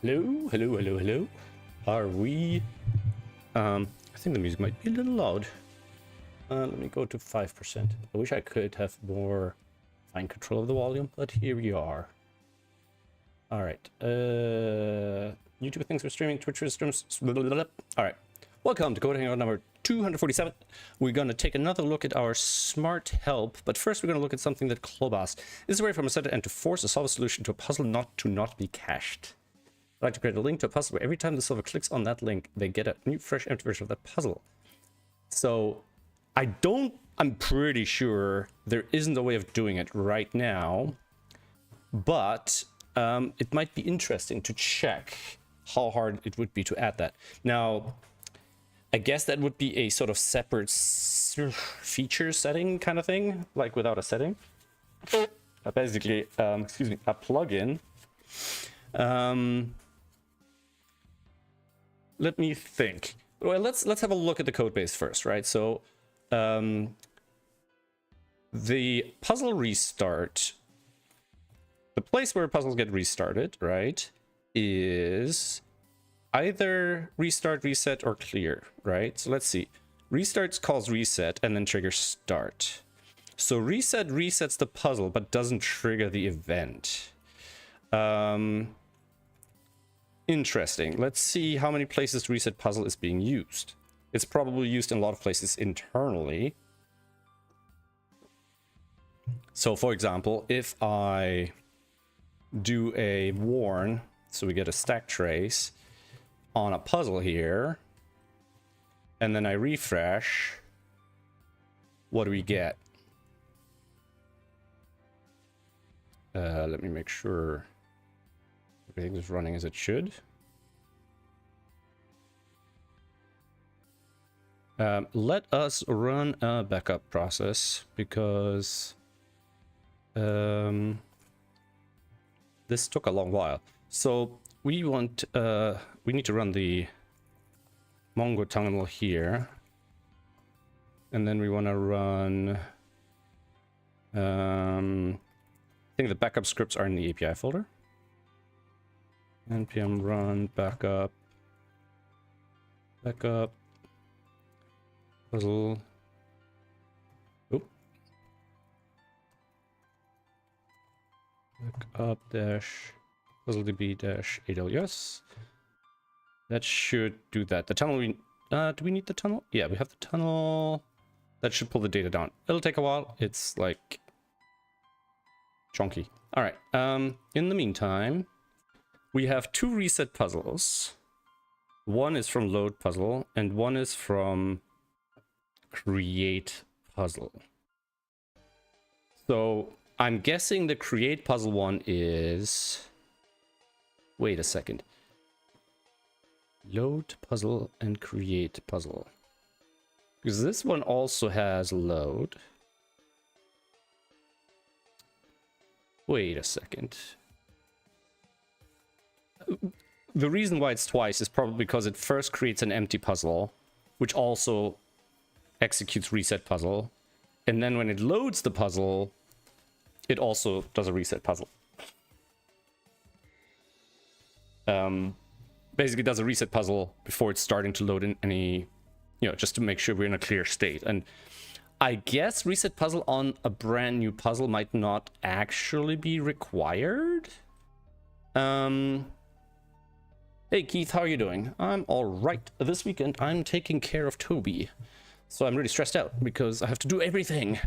Hello, hello, hello, hello. Are we? I think the music might be a little loud. Let me go to 5%. I wish I could have more fine control of the volume, but here we are. All right. YouTube thinks we're streaming. Twitch streams. All right. Welcome to Code Hangout number 247. We're going to take another look at our smart help, but first we're going to look at something that Klobas is a way from a center and to force a solve a solution to a puzzle not be cached. I'd like to create a link to a puzzle where every time the solver clicks on that link, they get a new, fresh, empty version of that puzzle. So I'm pretty sure there isn't a way of doing it right now, but it might be interesting to check how hard it would be to add that. Now, I guess that would be a sort of separate feature setting kind of thing, like without a setting. Basically, excuse me, a plugin. Let me think. Well, let's have a look at the code base first, right? So, the puzzle restart, the place where puzzles get restarted, right, is either restart, reset, or clear, right? So let's see. Restarts calls reset and then triggers start. So reset resets the puzzle but doesn't trigger the event. Interesting. Let's see how many places reset puzzle is being used. It's probably used in a lot of places internally. So for example, if I do a warn, so we get a stack trace on a puzzle here, and then I refresh, what do we get? Let me make sure everything is running as it should. Let us run a backup process because this took a long while. So we need to run the Mongo terminal here, and then we want to run. I think the backup scripts are in the API folder. npm run backup puzzle. Backup dash puzzledb dash aws. That should do that. The tunnel do we need the tunnel? Yeah, we have the tunnel. That should pull the data down. It'll take a while. It's like chunky. All right. In the meantime, we have two reset puzzles. One is from load puzzle and one is from create puzzle. So I'm guessing the create puzzle one is... Wait a second. Load puzzle and create puzzle. Because this one also has load. Wait a second. The reason why it's twice is probably because it first creates an empty puzzle, which also executes reset puzzle. And then when it loads the puzzle, it also does a reset puzzle. Basically does a reset puzzle before it's starting to load in any, just to make sure we're in a clear state. And I guess reset puzzle on a brand new puzzle might not actually be required. Hey Keith, how are you doing? I'm all right. This weekend I'm taking care of Toby. So I'm really stressed out because I have to do everything.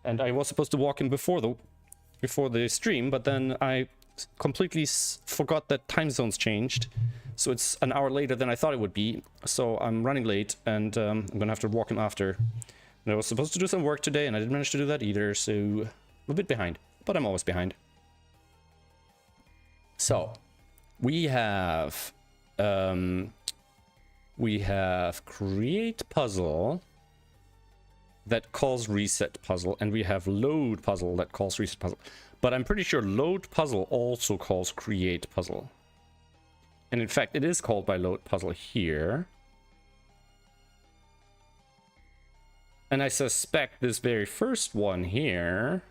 And I was supposed to walk in before the stream, but then I completely forgot that time zones changed. So it's an hour later than I thought it would be. So I'm running late and I'm gonna have to walk him after. And I was supposed to do some work today and I didn't manage to do that either. So I'm a bit behind, but I'm always behind. So we have create puzzle that calls reset puzzle, and we have load puzzle that calls reset puzzle. But I'm pretty sure load puzzle also calls create puzzle. And in fact, it is called by load puzzle here. And I suspect this very first one here,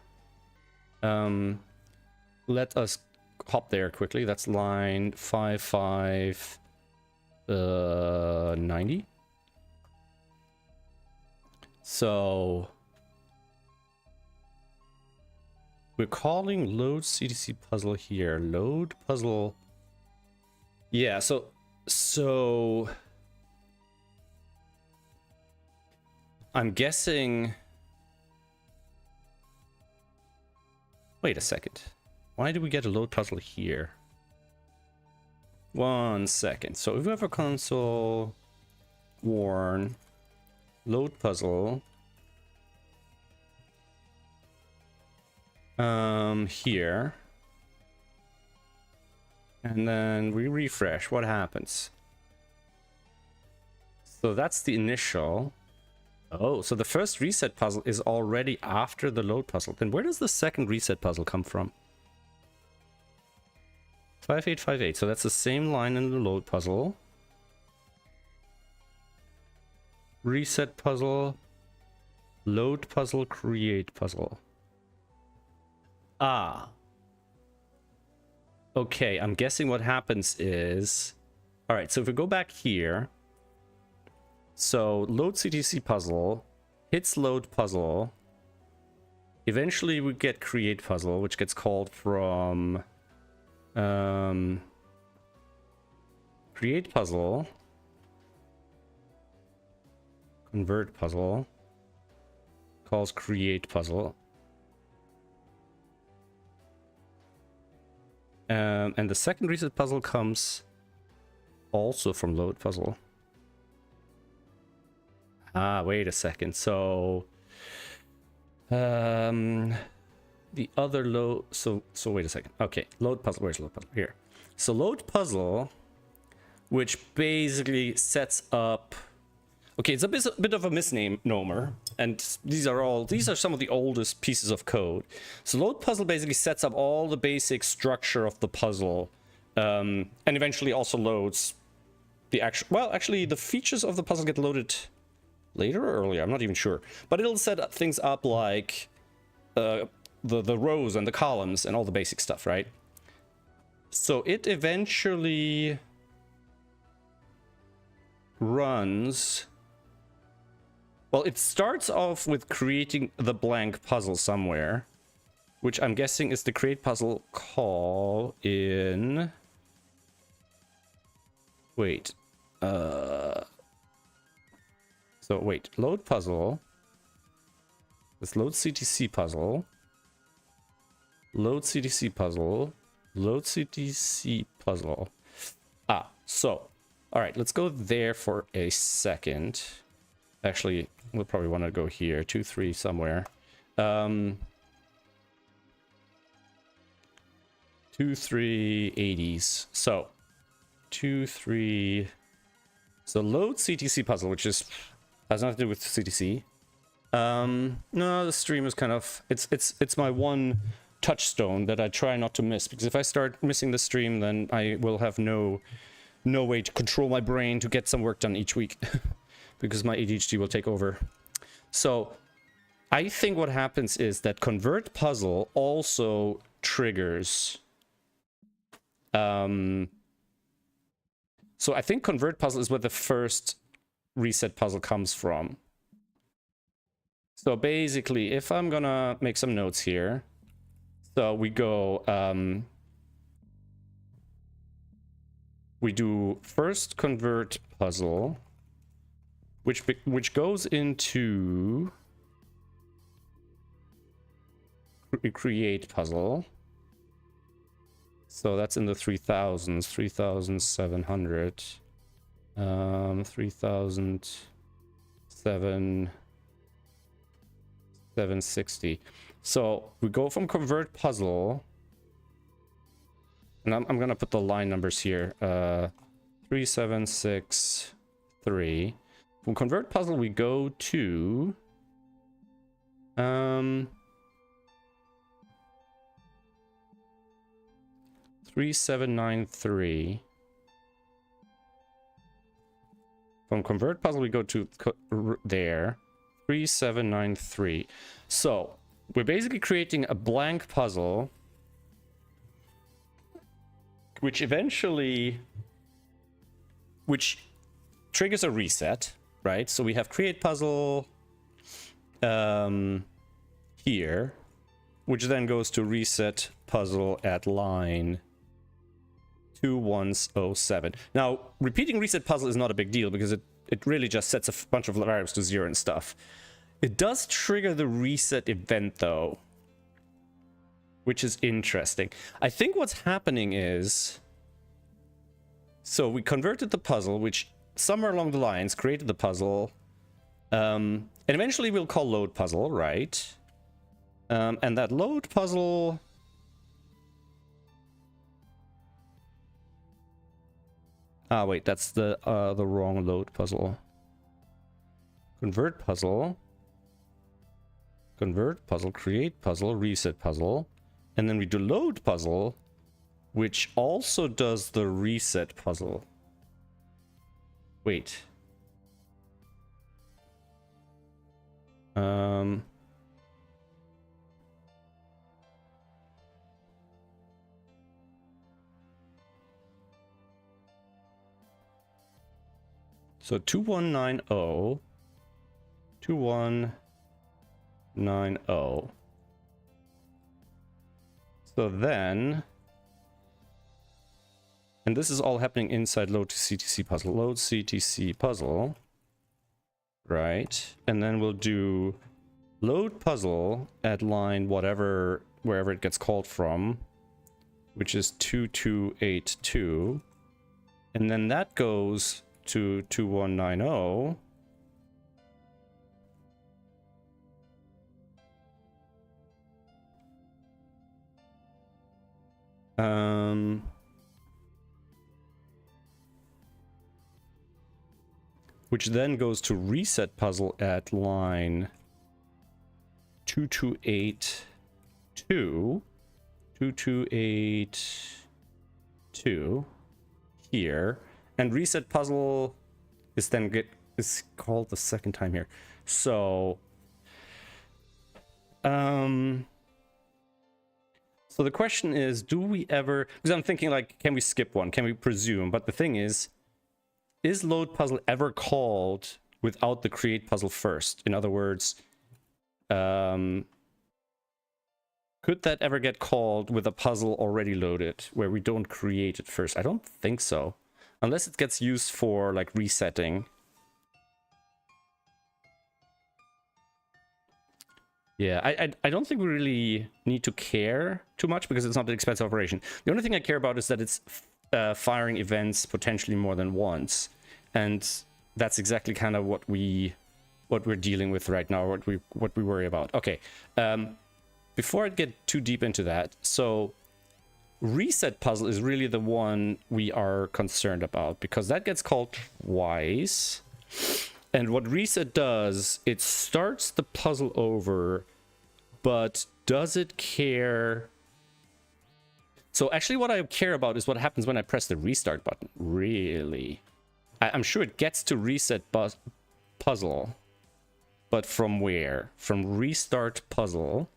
let us hop there quickly. That's line 5590. So we're calling load CTC puzzle here. Load puzzle. Yeah, so I'm guessing. Wait a second. Why do we get a load puzzle here? 1 second. So if we have a console warn load puzzle here, and then we refresh, what happens? So that's the initial. Oh, so the first reset puzzle is already after the load puzzle. Then where does the second reset puzzle come from? 5858. So that's the same line in the load puzzle. Reset puzzle. Load puzzle, create puzzle. Ah. Okay, I'm guessing what happens is... Alright, so if we go back here... So, load CTC puzzle, hits load puzzle. Eventually we get create puzzle, which gets called from... create puzzle. Convert puzzle. Calls create puzzle. And the second reset puzzle comes also from load puzzle. Ah, wait a second. So the other load, so wait a second. Okay, load puzzle. Where's load puzzle? Here. So load puzzle, which basically sets up. Okay, it's a bit of a misnomer, and these are some of the oldest pieces of code. So load puzzle basically sets up all the basic structure of the puzzle, and eventually also loads the actual. Well, actually, the features of the puzzle get loaded later or earlier. I'm not even sure, but it'll set things up like the rows and the columns and all the basic stuff, right? So it eventually runs. Well, it starts off with creating the blank puzzle somewhere, which I'm guessing is the create puzzle call in... Wait. So wait, load puzzle. This load CTC puzzle. Load CTC puzzle. Load CTC puzzle. Ah, so. Alright, let's go there for a second. Actually, we'll probably want to go here. 2, 3 somewhere. 2, 3 80s. So 2, 3. So load CTC puzzle, which has nothing to do with CTC. No, the stream is kind of it's my one touchstone that I try not to miss, because if I start missing the stream, then I will have no way to control my brain to get some work done each week. Because my ADHD will take over. So I think what happens is that convert puzzle also triggers. So I think convert puzzle is where the first reset puzzle comes from. So basically, if I'm gonna make some notes here. So we go, we do first convert puzzle. Which goes into create puzzle. So that's in the 3000s, 3700, 3760. So we go from convert puzzle, and I'm gonna put the line numbers here. 3763. From convert puzzle, we go to 3793. From convert puzzle, we go to there 3793. So we're basically creating a blank puzzle which triggers a reset, right? So we have create puzzle here, which then goes to reset puzzle at line 2107. Now, repeating reset puzzle is not a big deal because it really just sets a bunch of variables to 0 and stuff. It does trigger the reset event though, which is interesting. I think what's happening is, so we converted the puzzle, which somewhere along the lines created the puzzle, and eventually we'll call load puzzle, right? And that load puzzle, wait, that's the wrong load puzzle. Convert puzzle, create puzzle, reset puzzle, and then we do load puzzle, which also does the reset puzzle. Wait. So 2190. 2190. So then, and this is all happening inside load to CTC puzzle. Load CTC puzzle, right? And then we'll do load puzzle at line whatever, wherever it gets called from, which is 2282. And then that goes to 2190. Which then goes to reset puzzle at line 2282. 2282 here. And reset puzzle is then is called the second time here. So so the question is, do we ever, because I'm thinking like, can we skip one? Can we presume? But the thing is load puzzle ever called without the create puzzle first? In other words, could that ever get called with a puzzle already loaded where we don't create it first? I don't think so. Unless it gets used for like resetting. Yeah, I don't think we really need to care too much because it's not an expensive operation. The only thing I care about is that it's firing events potentially more than once. And that's exactly kind of what we're dealing with right now, what we worry about. Okay, before I get too deep into that, so reset puzzle is really the one we are concerned about because that gets called twice. And what reset does, it starts the puzzle over, but does it care? So actually what I care about is what happens when I press the restart button. Really? I'm sure it gets to reset puzzle, but from where? From restart puzzle.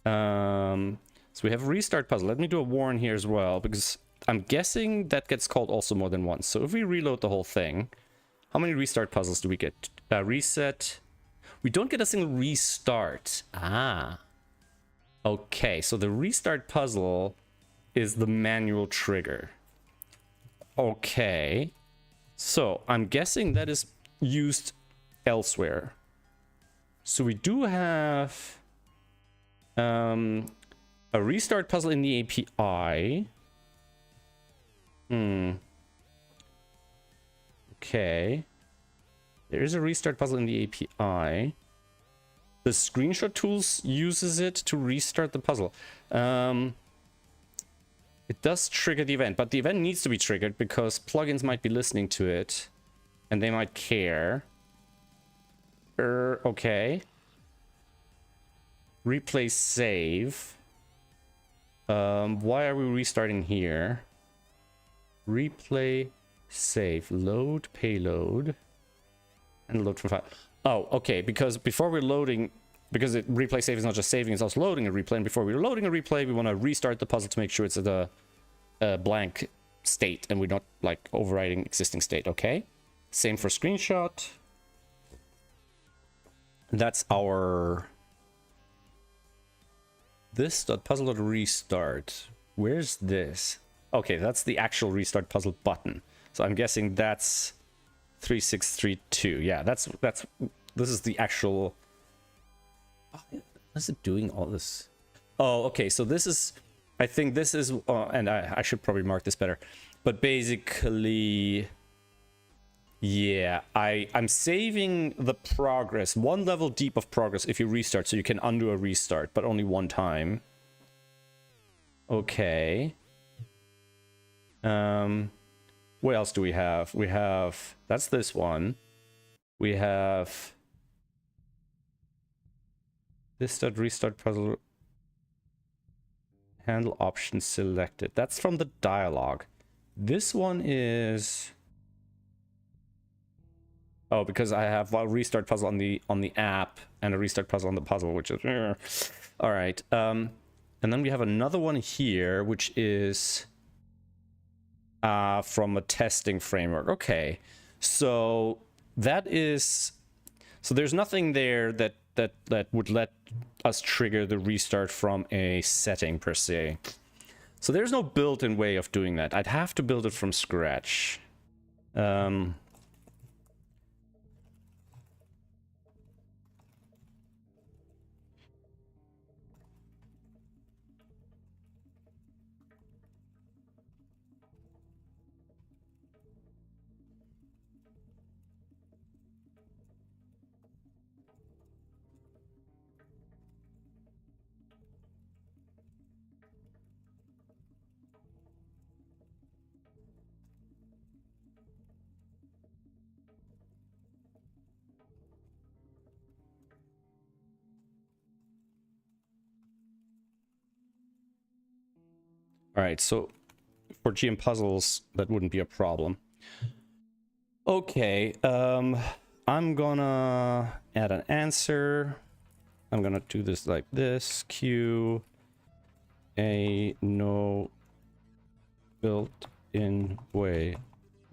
So we have restart puzzle. Let me do a warn here as well, because I'm guessing that gets called also more than once. So if we reload the whole thing, how many restart puzzles do we get? Reset. We don't get a single restart. Ah. Okay, so the restart puzzle is the manual trigger. Okay. So I'm guessing that is used elsewhere. So we do have a restart puzzle in the API. Okay. There is a restart puzzle in the API. The screenshot tools uses it to restart the puzzle. It does trigger the event, but the event needs to be triggered because plugins might be listening to it and they might care. Okay. Replay save. Why are we restarting here? Replay save. Load payload. And load from file. Oh, okay, because before we're loading, because replay save is not just saving, it's also loading a replay, and before we're loading a replay, we want to restart the puzzle to make sure it's at the a blank state and we're not like overriding existing state. Okay, same for screenshot. That's our this.puzzle.restart. Where's this? Okay, that's the actual restart puzzle button. So I'm guessing that's 3632. Yeah, that's this is the actual. What's it doing all this? Oh, okay. So this is, I think this is, and I should probably mark this better. But basically, yeah, I'm saving the progress, one level deep of progress if you restart, so you can undo a restart, but only one time. Okay. What else do we have? We have, that's this one. We have this restart puzzle. Handle option selected. That's from the dialogue. This one is, oh, because I have a restart puzzle on the app and a restart puzzle on the puzzle, which is all right. And then we have another one here, which is from a testing framework. Okay, so that is, so there's nothing there that would let us trigger the restart from a setting per se. So there's no built-in way of doing that. I'd have to build it from scratch. All right, so for GM puzzles, that wouldn't be a problem. Okay, I'm gonna add an answer. I'm gonna do this like this. Q a no built-in way,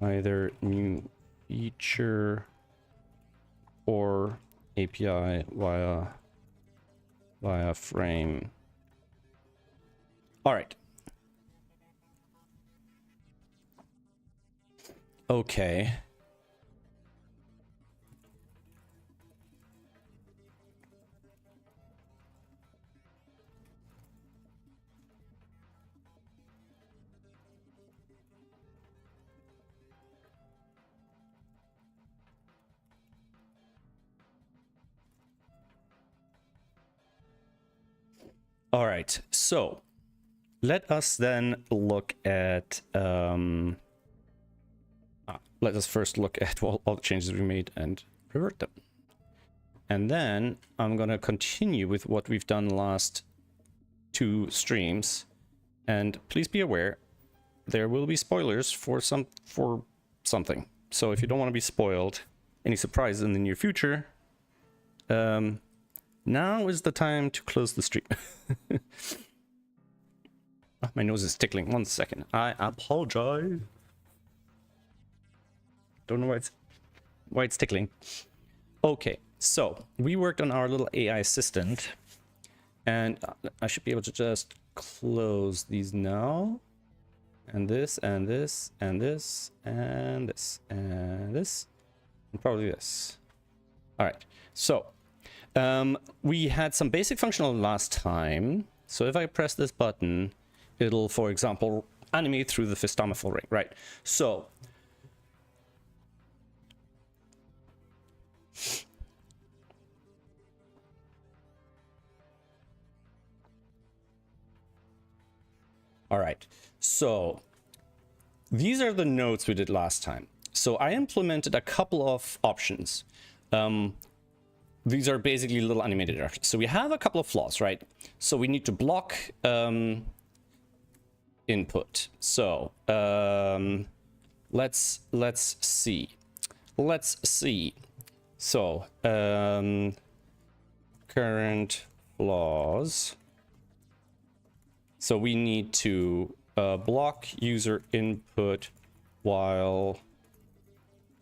either new feature or API via frame. All right. Okay. All right, so let us then look at let us first look at all the changes we made and revert them. And then I'm gonna continue with what we've done last 2 streams. And please be aware, there will be spoilers for something. So if you don't want to be spoiled, any surprises in the near future, now is the time to close the stream. Oh, my nose is tickling. 1 second. I apologize. Don't know why it's tickling. Okay, so we worked on our little AI assistant, and I should be able to just close these now. And this, and this, and this, and this, and this, and probably this. All right, so we had some basic functional last time. So if I press this button, it'll, for example, animate through the Fistomephal ring, right? So all right, so these are the notes we did last time. So I implemented a couple of options. These are basically little animated directions. So we have a couple of flaws, right? So we need to block input. So let's see. So current flaws. So we need to block user input while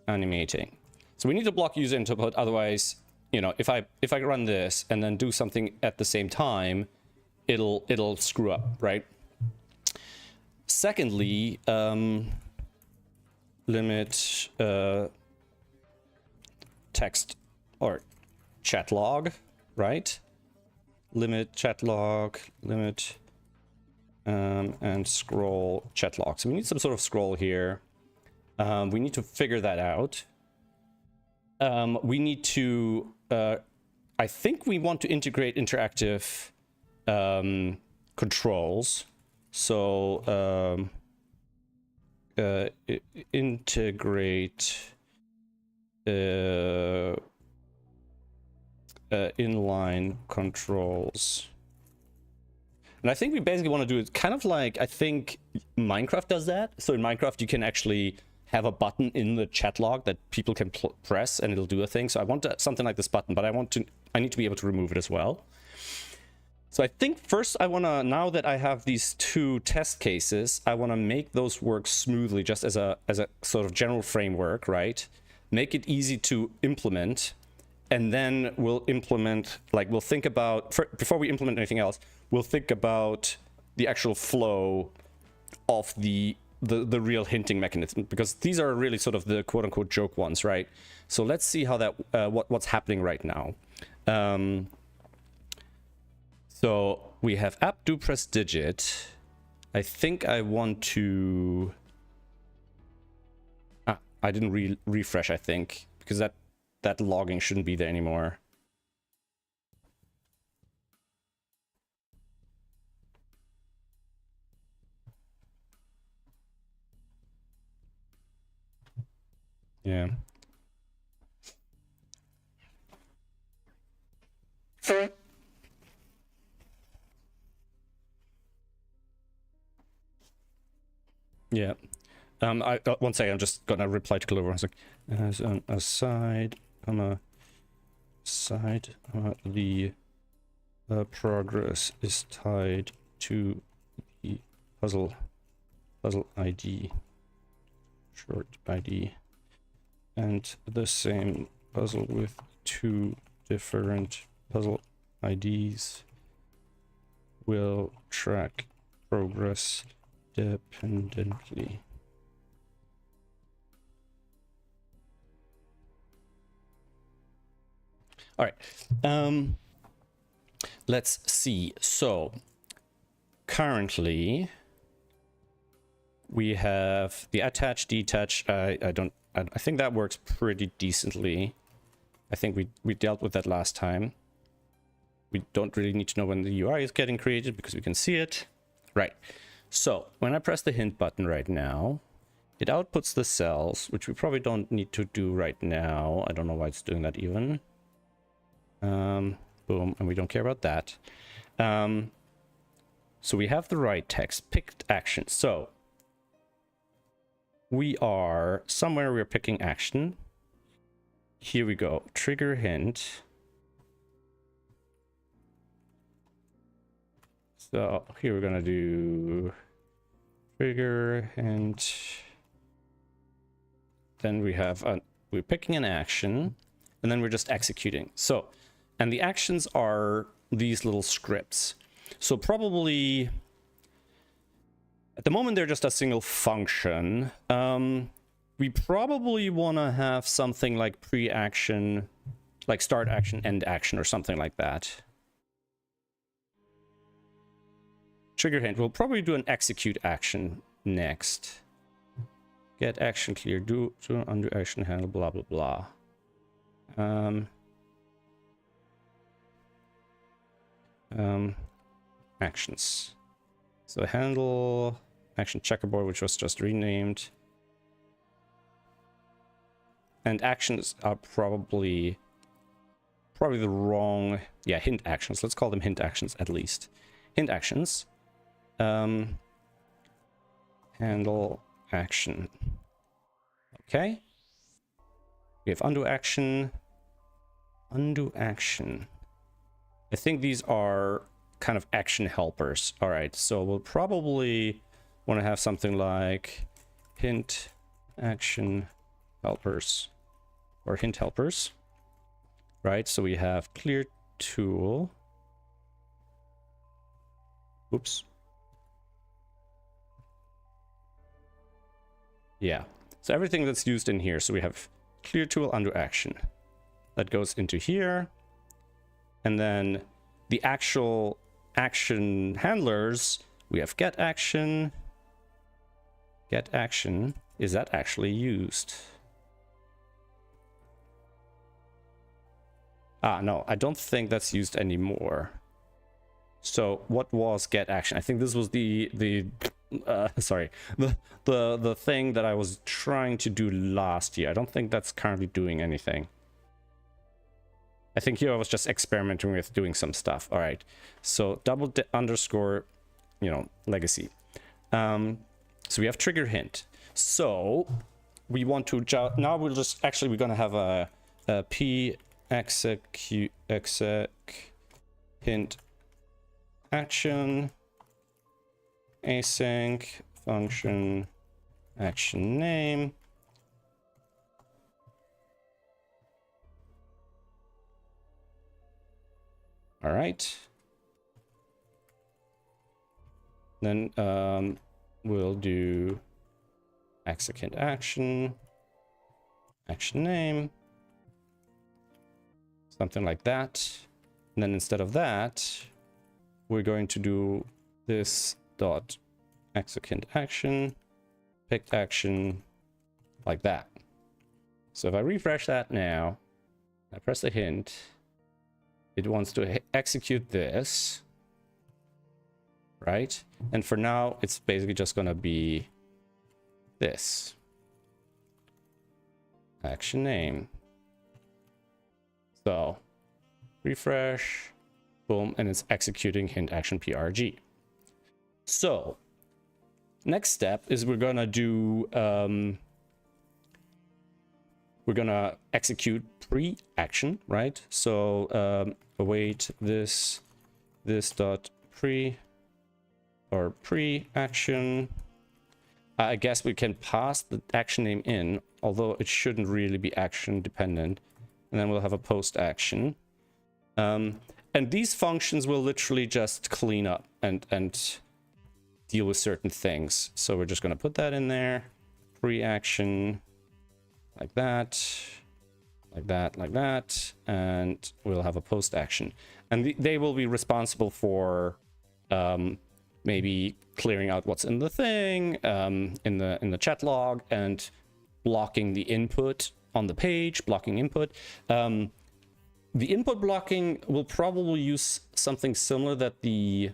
animating. So we need to block user input, otherwise, you know, if I run this and then do something at the same time, it'll screw up, right? Secondly, limit text or chat log, right? Limit chat log, limit and scroll chat log. So we need some sort of scroll here. We need to figure that out. We need to, I think we want to integrate interactive controls. So integrate inline controls. And I think we basically want to do it kind of like, I think Minecraft does that. So in Minecraft, you can actually have a button in the chat log that people can press and it'll do a thing. So I want something like this button, but I need to be able to remove it as well. So I think first I want to, now that I have these two test cases, I want to make those work smoothly, just as a sort of general framework, right? Make it easy to implement. And then we'll implement, like we'll think about, before we implement anything else, we'll think about the actual flow of the real hinting mechanism, because these are really sort of the quote unquote joke ones, right? So let's see how that, what's happening right now. So we have app do press digit. I think I want to, I didn't refresh, I think, because that logging shouldn't be there anymore. Yeah. Yeah. One second, I'm just gonna reply to Clover. As an aside, the progress is tied to the puzzle ID, short ID, and the same puzzle with two different puzzle IDs will track progress dependently. All right, let's see. So currently we have the attach, detach. I think that works pretty decently. I think we dealt with that last time. We don't really need to know when the UI is getting created because we can see it. Right. So when I press the hint button right now, it outputs the cells, which we probably don't need to do right now. I don't know why it's doing that even. Boom, and we don't care about that. So we have the right text, picked action. So we are somewhere, we're picking action. Here we go, trigger hint. So here we're gonna do trigger hint. Then we have we're picking an action, and then we're just executing. So, and the actions are these little scripts. So probably at the moment they're just a single function. We probably want to have something like pre-action, like start action, end action, or something like that. Trigger hint. We'll probably do an execute action next. Get action clear. Do undo action handle. Blah blah blah. Actions. So handle action checkerboard, which was just renamed. And actions are probably the wrong. Yeah, hint actions. Let's call them hint actions at least. Hint actions. Handle action. Okay. We have undo action. Undo action. I think these are kind of action helpers. All right, so we'll probably want to have something like hint action helpers or hint helpers, right? So we have clear tool. Oops. Yeah. So everything that's used in here. So we have clear tool undo action that goes into here. And then the actual action handlers, we have get action. Get action. Is that actually used? Ah, no, I don't think that's used anymore. So what was get action? I think this was the thing that I was trying to do last year. I don't think that's currently doing anything. I think here I was just experimenting with doing some stuff. All right, so underscore, legacy. So we have trigger hint. So we want to now we're gonna have a p execute hint action async function action name. All right. Then we'll do execute action name, something like that. And then instead of that, we're going to do this dot execute action picked action like that. So if I refresh that now, I press the hint, it wants to execute this, right? And for now, it's basically just gonna be this action name. So refresh, boom, and it's executing hint action PRG. So next step is we're gonna do we're gonna execute pre-action, right? So await this dot pre or pre-action. I guess we can pass the action name in, although it shouldn't really be action dependent. And then we'll have a post action. And these functions will literally just clean up and deal with certain things. So we're just going to put that in there. Pre-action, like that, like that, like that. And we'll have a post action. And they will be responsible for maybe clearing out what's in the thing, in the chat log, and blocking the input on the page, blocking input. The input blocking will probably use something similar that the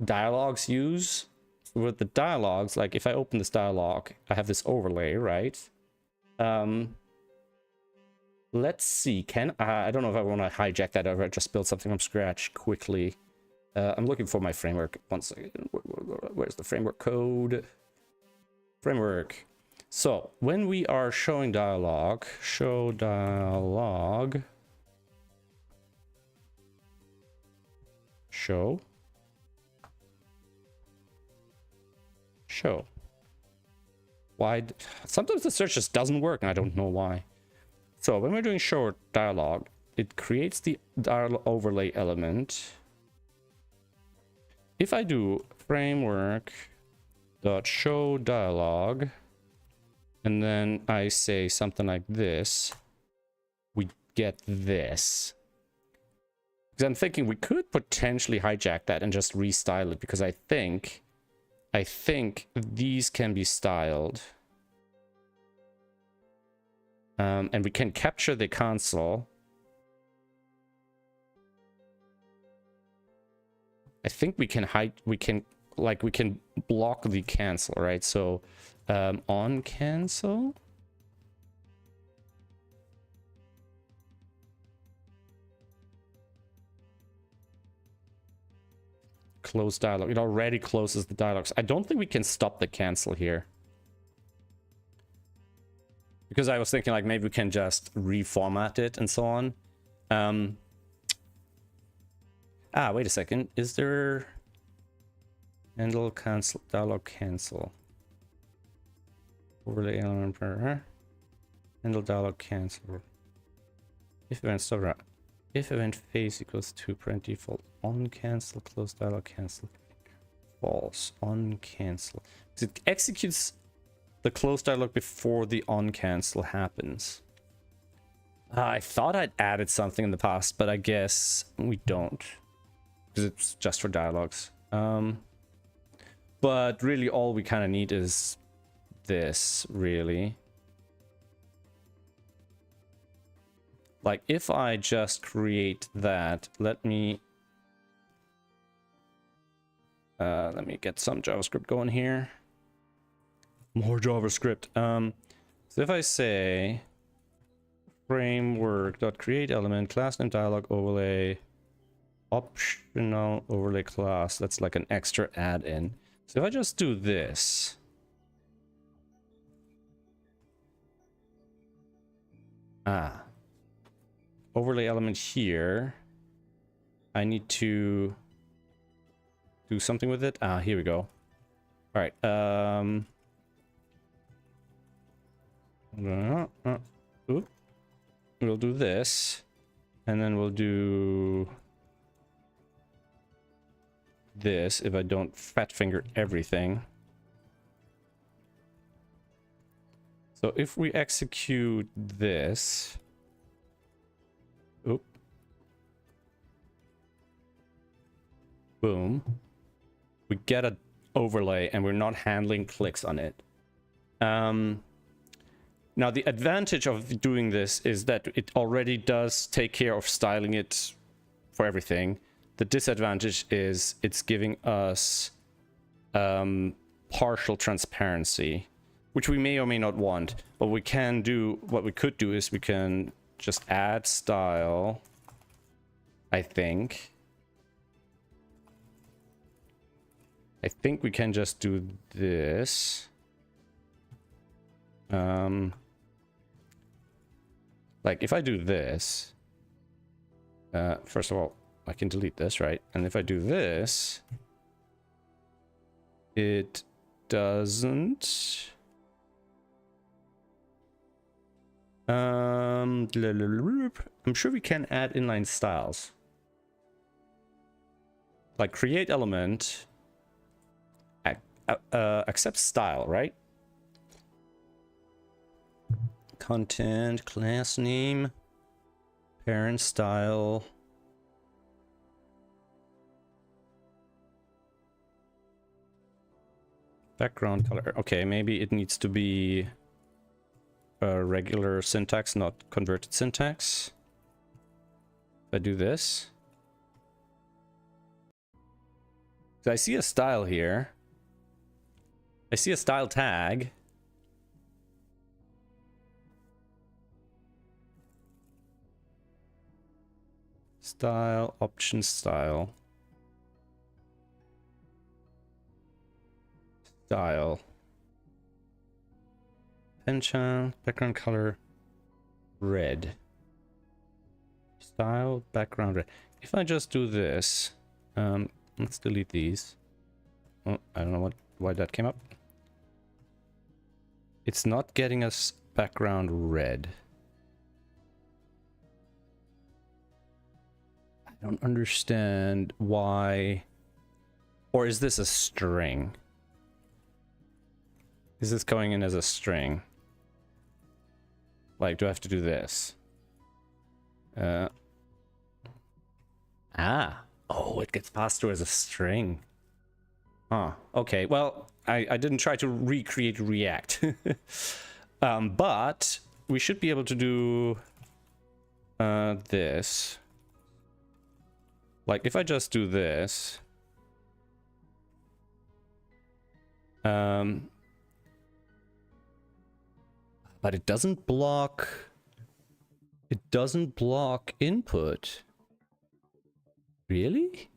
dialogues use. With the dialogues, like if I open this dialogue, I have this overlay, right? Let's see, I don't know if I want to hijack that or just build something from scratch quickly. I'm looking for my framework. One second. Where's the framework code? Framework. So when we are showing dialogue, show dialogue, show. Why? Sometimes the search just doesn't work and I don't know why. So when we're doing show dialogue, it creates the dialogue overlay element. If I do framework dot show dialogue, and then I say something like this, we get this. Because I'm thinking we could potentially hijack that and just restyle it, because I think these can be styled. And we can capture the console. I think we can block the cancel, right? So on cancel. Close dialogue. It already closes the dialogues. I don't think we can stop the cancel here. Because I was thinking like maybe we can just reformat it and so on. Wait a second. Is there... Handle, cancel, dialog, cancel. Overlay element, handle, dialog, cancel. If event stop around. If event phase equals to parent default on cancel, close dialog, cancel. False on cancel. It executes the close dialog before the on cancel happens. I thought I'd added something in the past, but I guess we don't, because it's just for dialogues. But really all we kind of need is this, really. Like if I just create that, let me get some JavaScript going here. More JavaScript. So if I say framework.create element class name dialog overlay optional overlay class, that's like an extra add-in. So if I just do this, overlay element here, I need to do something with it. Here we go. All right. We'll do this, and then we'll do this if I don't fat finger everything. So if we execute this, boom, we get an overlay and we're not handling clicks on it. Now the advantage of doing this is that it already does take care of styling it for everything. The disadvantage is it's giving us partial transparency, which we may or may not want. But we can do, what we could do is we can just add style, I think. I think we can just do this. Like if I do this, first of all, I can delete this, right? And if I do this, it doesn't. I'm sure we can add inline styles. Like create element, accept style, right? Content, class name, parent style. Background color. Okay, maybe it needs to be a regular syntax, not converted syntax. If I do this, so I see a style here. I see a style tag. Style, option style. Style. Pen child, background color, red. Style, background red. If I just do this, let's delete these. Oh, I don't know why that came up. It's not getting us background red. I don't understand why. Or is this a string? Is this going in as a string? Like, do I have to do this? Oh, it gets passed through as a string. Huh. Okay, well, I didn't try to recreate React. But we should be able to do this. Like, if I just do this. But it doesn't block. It doesn't block input. Really?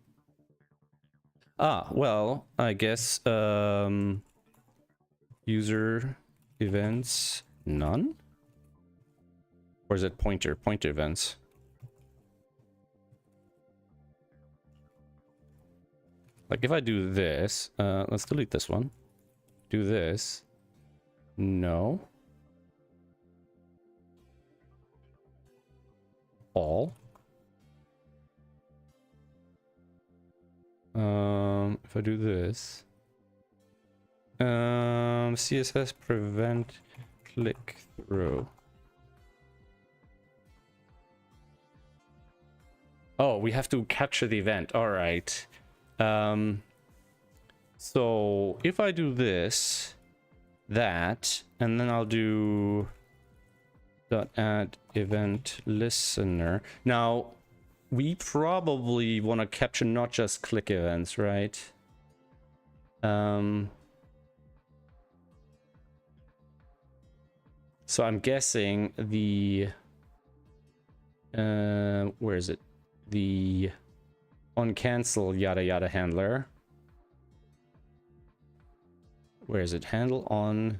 Well, I guess user events none? Or is it pointer events? Like if I do this, let's delete this one. Do this. No. All. If I do this. CSS prevent click through. Oh, we have to capture the event. All right. So if I do this, that, and then I'll do .add event listener. Now, we probably want to capture not just click events, right? So I'm guessing the where is it? The on cancel yada yada handler. Where is it? Handle on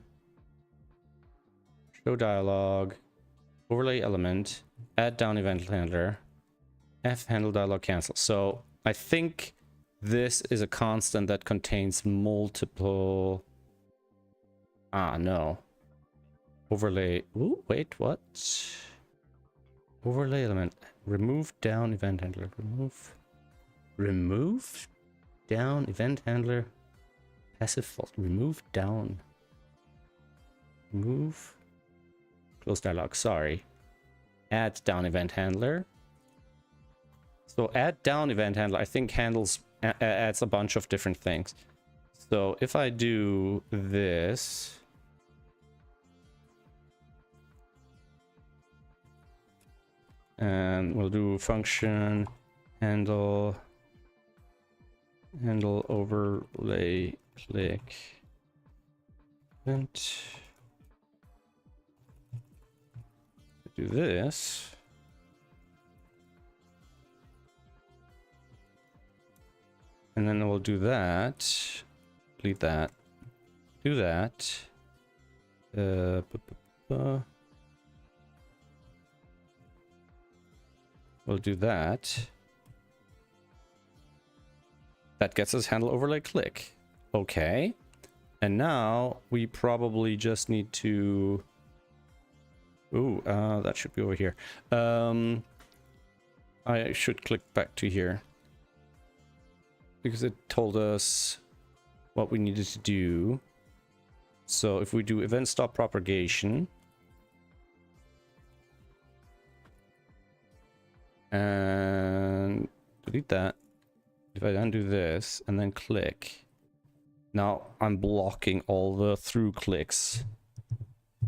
show dialog, overlay element, add down event handler, F handle dialog cancel. So I think this is a constant that contains multiple. Ah, no. Overlay. Ooh, wait, what? Overlay element. Remove down event handler. Remove down event handler. Passive fault. Remove down. Move. Close dialog. Sorry. Add down event handler. So add down event handler, I think adds a bunch of different things. So if I do this. And we'll do function handle overlay click event. Do this. And then we'll do that. Delete that. Do that. We'll do that. That gets us handle overlay click. Okay. And now we probably just need to... Ooh, that should be over here. I should click back to here. Because it told us what we needed to do. So if we do event stop propagation. And delete that. If I then do this and then click. Now I'm blocking all the through clicks.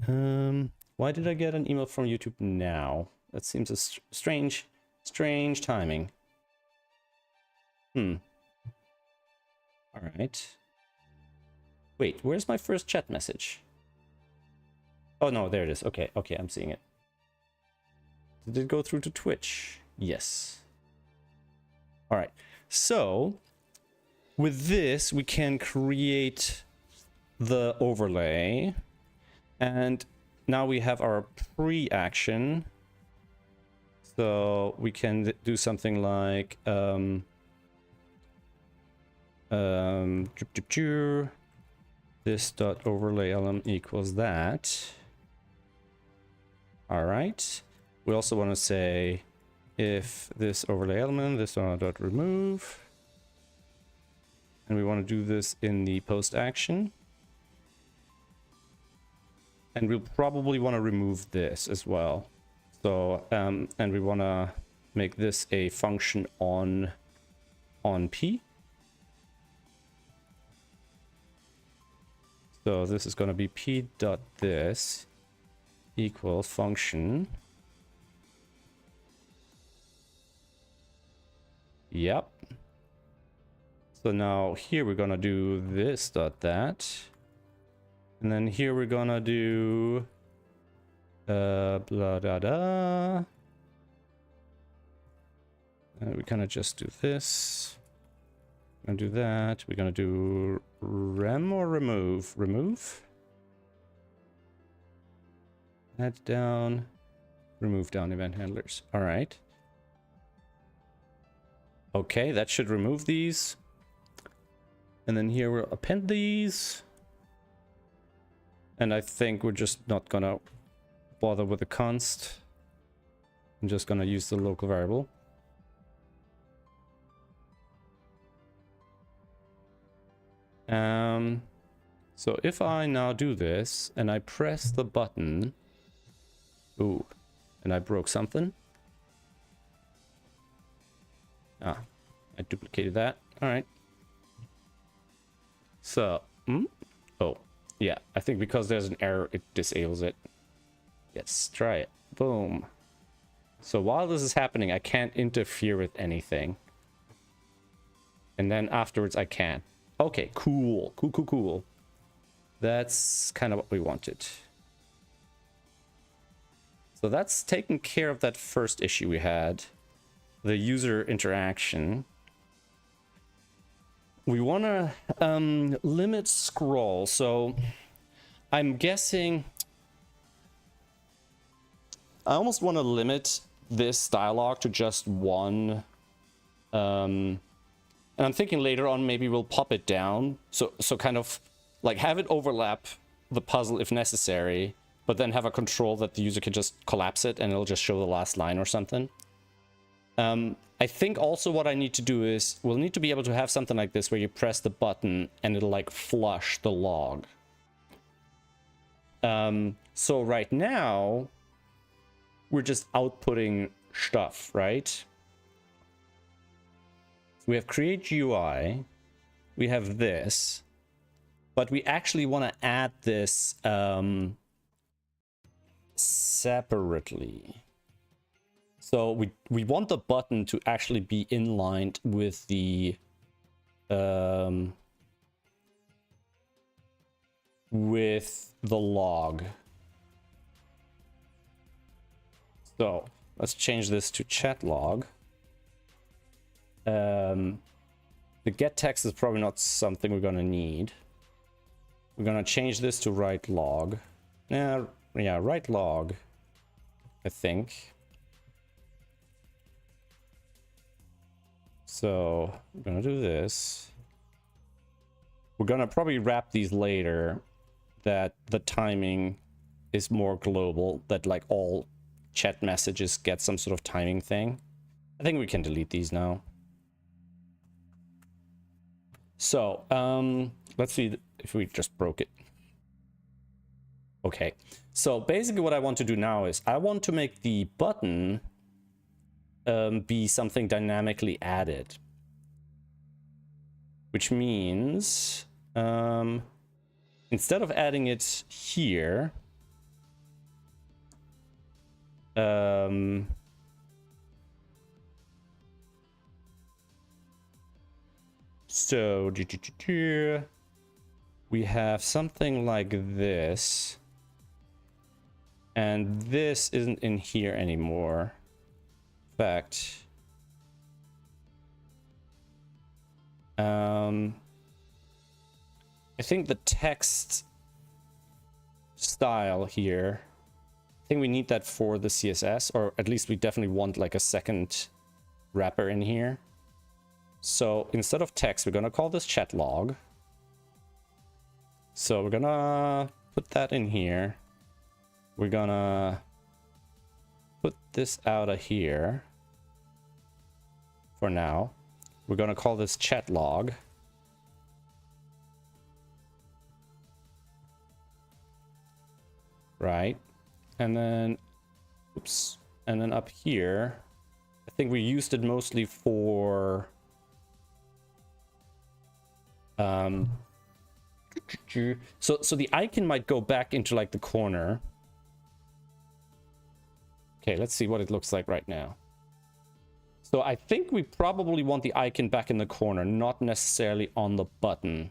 Why did I get an email from YouTube now? That seems a strange timing. All right. Wait, where's my first chat message? Oh no, there it is. Okay, I'm seeing it. Did it go through to Twitch? Yes. All right. So with this, we can create the overlay. And now we have our pre-action. So we can do something like this dot overlay element equals that. All right. We also want to say if this overlay element, this dot remove, and we want to do this in the post action. And we'll probably want to remove this as well. So, and we want to make this a function on P. So this is going to be P dot this equals function. Yep. So now here we're going to do this dot that. And then here we're gonna do blah da da. We're gonna just do this. We're gonna do that. We're gonna do rem or remove. Remove. Add down. Remove down event handlers. All right. Okay, that should remove these. And then here we'll append these. And I think we're just not gonna bother with the const. I'm just gonna use the local variable. So if I now do this and I press the button, ooh, and I broke something. Ah, I duplicated that. All right. So, oh, yeah, I think because there's an error, it disables it. Let's try it. Boom. So while this is happening, I can't interfere with anything. And then afterwards, I can. Okay, cool. Cool. That's kind of what we wanted. So that's taking care of that first issue we had. The user interaction. We want to limit scroll. So I'm guessing I almost want to limit this dialogue to just one. And I'm thinking later on maybe we'll pop it down. So kind of like have it overlap the puzzle if necessary, but then have a control that the user can just collapse it and it'll just show the last line or something. I think also what I need to do is we'll need to be able to have something like this where you press the button and it'll like flush the log. So right now we're just outputting stuff, right? We have create UI, we have this, but we actually want to add this separately. So we want the button to actually be inlined with the log. So let's change this to chat log. The get text is probably not something we're gonna need. We're gonna change this to write log. Yeah, write log, I think. So we're gonna do this. We're gonna probably wrap these later that the timing is more global, that like all chat messages get some sort of timing thing. I think we can delete these now. So let's see if we just broke it. Okay, so basically what I want to do now is I want to make the button be something dynamically added, which means instead of adding it here, so we have something like this, and this isn't in here anymore. In fact, I think the text style here, I think we need that for the CSS, or at least we definitely want like a second wrapper in here. So instead of text, we're gonna call this chat log. So we're gonna put that in here. We're gonna put this out of here for now. We're gonna call this chat log. Right. And then, oops. And then up here, I think we used it mostly for so the icon might go back into like the corner. Okay, let's see what it looks like right now. So I think we probably want the icon back in the corner, not necessarily on the button.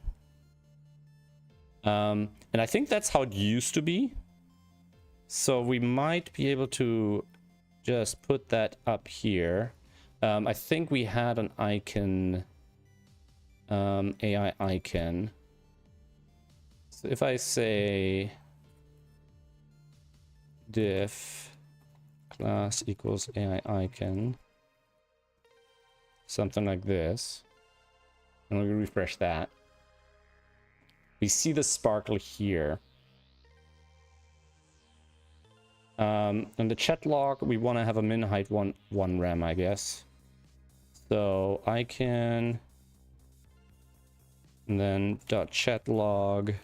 And I think that's how it used to be. So we might be able to just put that up here. I think we had an icon, AI icon. So if I say diff class equals AI icon, something like this, and we refresh that. We see the sparkle here. And the chat log, we want to have a min height 1 rem, I guess. So I can, and then dot chat log. I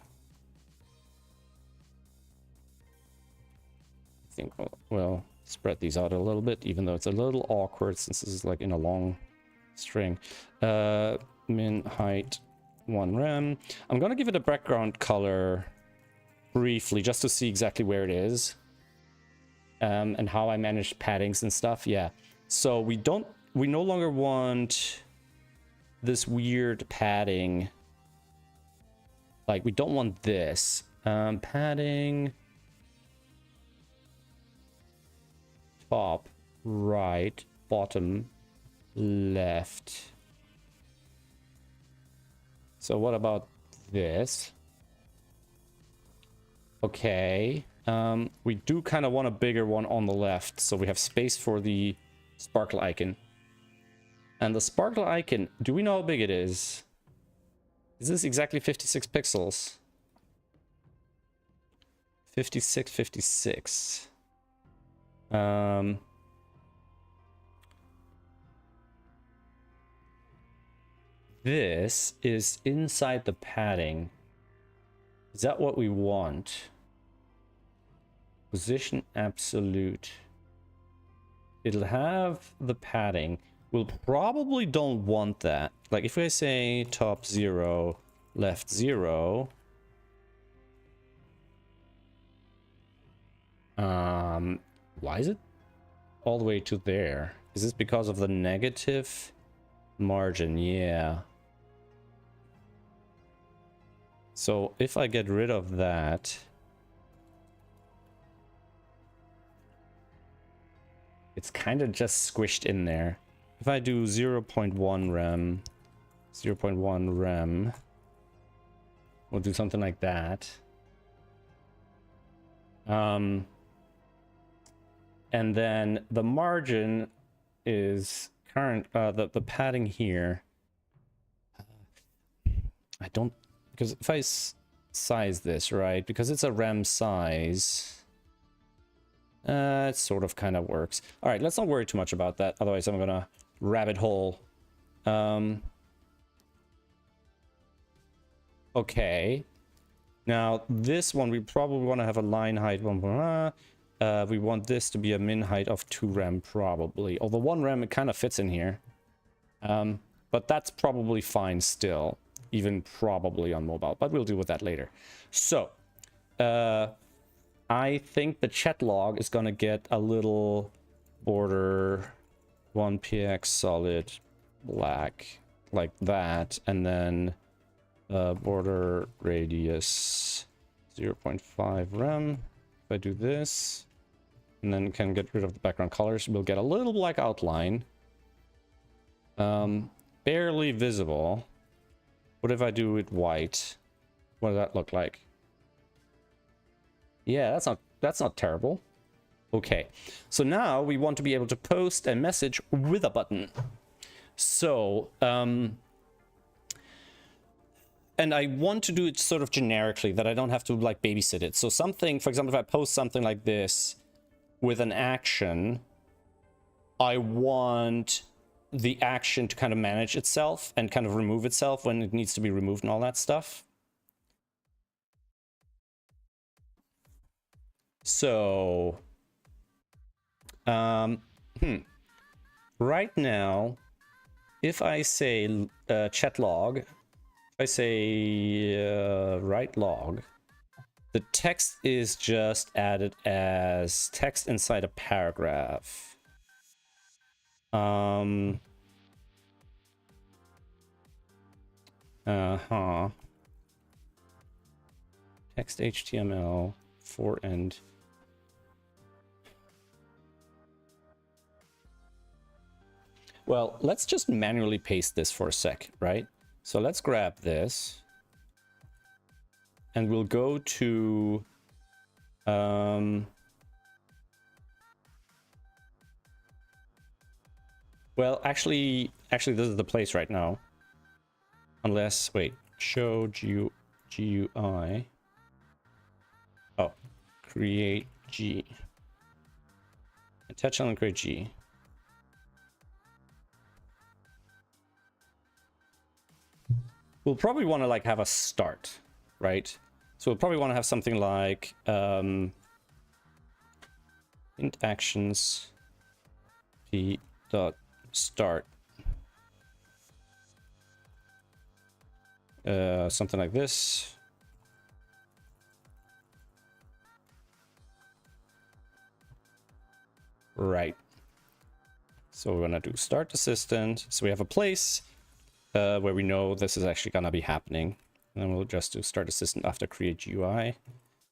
think we'll spread these out a little bit, even though it's a little awkward since this is like in a long string. Min height 1 rem. I'm gonna give it a background color briefly just to see exactly where it is. And how I manage paddings and stuff. Yeah. So we no longer want this weird padding. Like, we don't want this. Padding. Top, right, bottom, left. So what about this? Okay. We do kind of want a bigger one on the left, so we have space for the sparkle icon. And the sparkle icon, do we know how big it is? Is this exactly 56 pixels? 56. This is inside the padding. Is that what we want? Position absolute. It'll have the padding. We'll probably don't want that. Like if I say top 0, left 0. Why is it all the way to there? Is this because of the negative margin? Yeah. So if I get rid of that, it's kind of just squished in there. If I do 0.1 rem, 0.1 rem, we'll do something like that. And then the margin is current, the padding here. I don't, because if I size this, right, because it's a rem size, it sort of kind of works. All right, let's not worry too much about that. Otherwise, I'm gonna rabbit hole. Okay. Now, this one, we probably want to have a line height. We want this to be a min height of 2 rem, probably. Although 1 rem, it kind of fits in here. But that's probably fine still. Even probably on mobile. But we'll deal with that later. So, I think the chat log is going to get a little border 1px solid black like that. And then border radius 0.5 rem. If I do this and then can get rid of the background colors, we'll get a little black outline. Barely visible. What if I do it white? What does that look like? Yeah, that's not terrible. Okay, so now we want to be able to post a message with a button. So, and I want to do it sort of generically, that I don't have to like babysit it. So something, for example, if I post something like this with an action, I want the action to kind of manage itself and kind of remove itself when it needs to be removed and all that stuff. So, right now, if I say chat log, I say write log, the text is just added as text inside a paragraph. Text HTML for end. Well, let's just manually paste this for a sec, right? So let's grab this and we'll go to well, actually this is the place right now. Unless, wait, show GUI. Oh, create G. Attach element, create G. We'll probably want to like have a start, right? So we'll probably want to have something like int actions p dot start. Something like this. Right. So we're gonna do start assistant. So we have a place where we know this is actually gonna be happening. And then we'll just do start assistant after create GUI.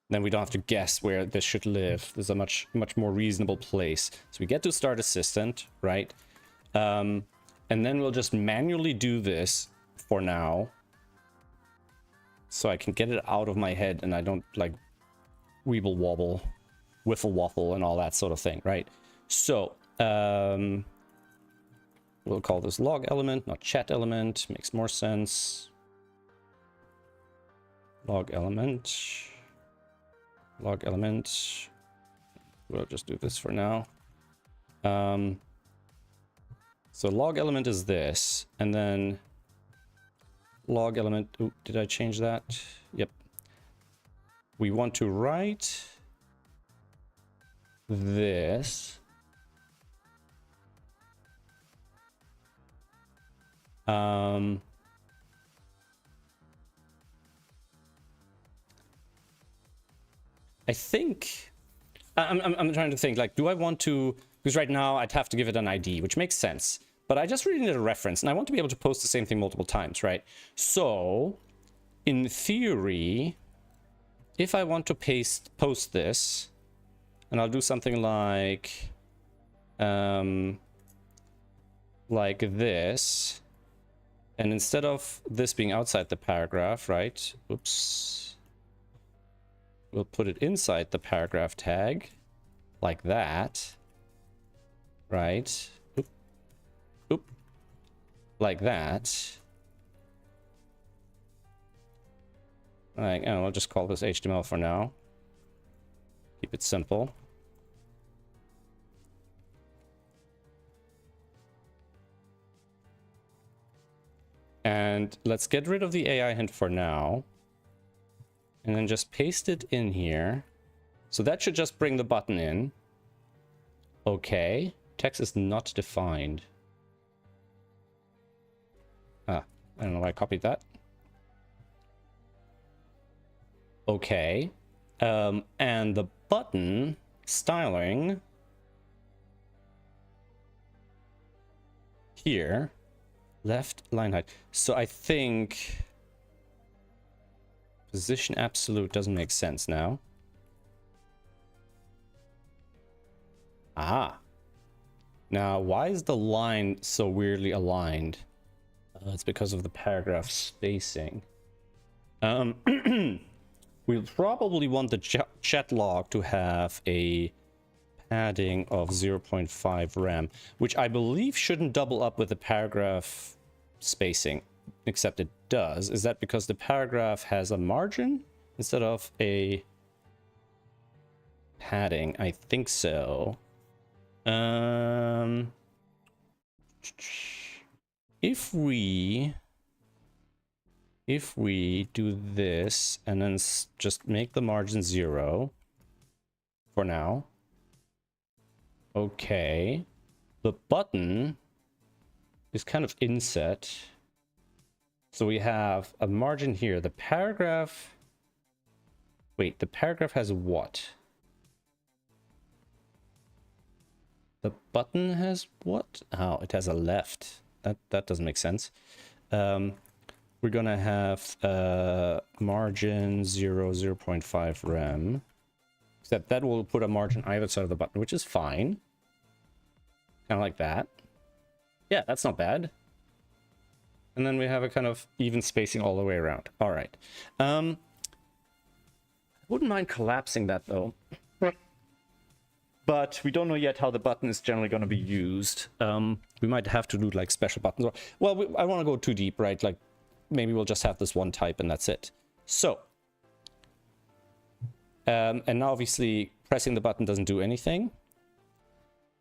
Then we don't have to guess where this should live. There's a much more reasonable place. So we get to start assistant, right? And then we'll just manually do this for now. So I can get it out of my head and I don't like weeble wobble, wiffle waffle and all that sort of thing, right? So we'll call this log element, not chat element. Makes more sense. Log element. Log element. We'll just do this for now. So log element is this, and then log element. Ooh, did I change that? Yep. We want to write this. I think I'm trying to think, like, do I want to, because right now I'd have to give it an ID, which makes sense, but I just really need a reference and I want to be able to post the same thing multiple times, right? So in theory, if I want to post this, and I'll do something like this, and instead of this being outside the paragraph, right? Oops. We'll put it inside the paragraph tag, like that, right? Oop. Oop. Like that. Like, and we'll just call this HTML for now. Keep it simple. And let's get rid of the AI hint for now. And then just paste it in here. So that should just bring the button in. Okay. Text is not defined. Ah, I don't know why I copied that. Okay. And the button styling here, left line height. So I think position absolute doesn't make sense now. Ah. Now, why is the line so weirdly aligned? It's because of the paragraph spacing. We'll probably want the chat log to have a padding of 0.5 rem, which I believe shouldn't double up with the paragraph spacing, except it does. Is that because the paragraph has a margin instead of a padding? I think so. If we do this and then just make the margin 0 for now. Okay. The button is kind of inset. So we have a margin here. The paragraph... Wait, the paragraph has what? The button has what? Oh, it has a left. That doesn't make sense. We're gonna have margin 0.5 rem. Except that will put a margin either side of the button, which is fine. Kind of like that. Yeah, that's not bad. And then we have a kind of even spacing all the way around. All right. I wouldn't mind collapsing that though. But we don't know yet how the button is generally going to be used. We might have to do like special buttons. Well, I want to go too deep, right? Like maybe we'll just have this one type and that's it. So, and now obviously pressing the button doesn't do anything.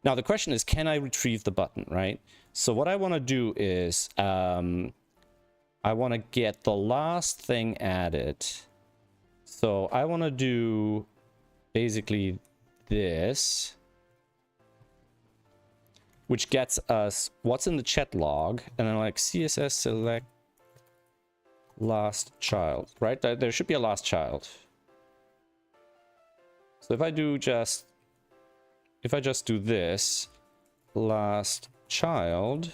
Now the question is, can I retrieve the button, right? So what I want to do is, I want to get the last thing added. So I want to do basically this, which gets us what's in the chat log, and then like CSS select last child, right? There should be a last child. So if I just do this, last child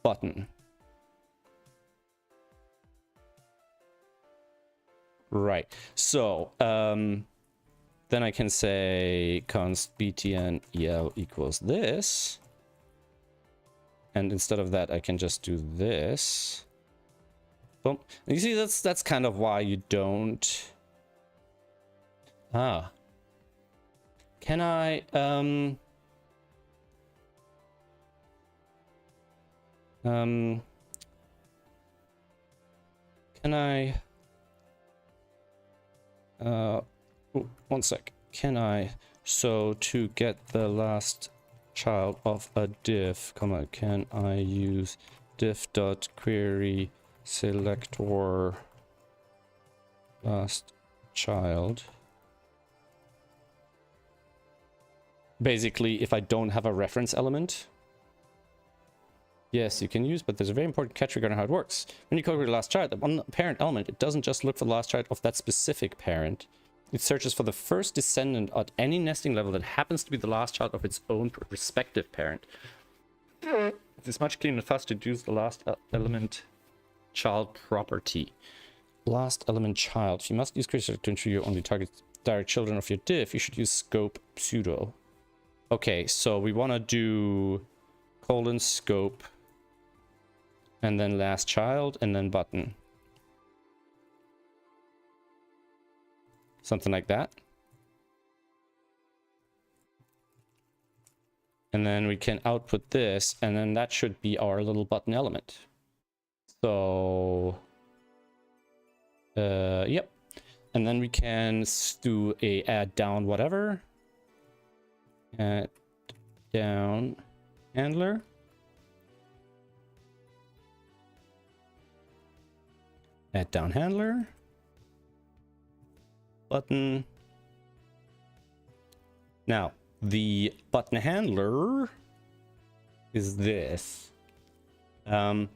button. Right. So then I can say const btn el equals this. And instead of that, I can just do this. Boom. You see, that's kind of why you don't. Ah. Can I can I one sec. Can I, so to get the last child of a div, can I use div.query selector last child? Basically, if I don't have a reference element, yes, you can use, but there's a very important catch regarding how it works. When you code the last child, the one parent element, it doesn't just look for the last child of that specific parent. It searches for the first descendant at any nesting level that happens to be the last child of its own respective parent. It is much cleaner and faster to use the last element child property. Last element child. If you must use creator to ensure you only target direct children of your div, you should use scope pseudo. Okay, so we want to do colon scope and then last child and then button. Something like that. And then we can output this, and then that should be our little button element. So, yep. And then we can do a add down whatever. Add down handler. Add down handler. Button. Now, the button handler is this. So I'm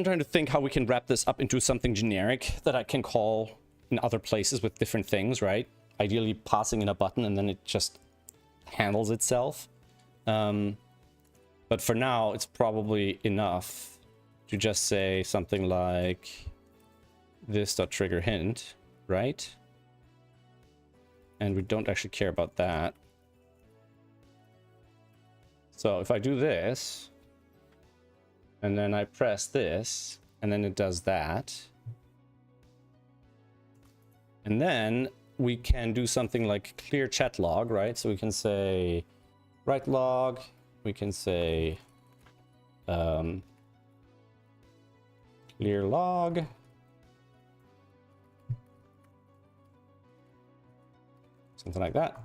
trying to think how we can wrap this up into something generic that I can call in other places with different things, right? Ideally passing in a button and then it just handles itself. But for now, it's probably enough to just say something like this.trigger hint, right? And we don't actually care about that. So if I do this, and then I press this, and then it does that. And then we can do something like clear chat log, right? So we can say write log, we can say clear log. Something like that.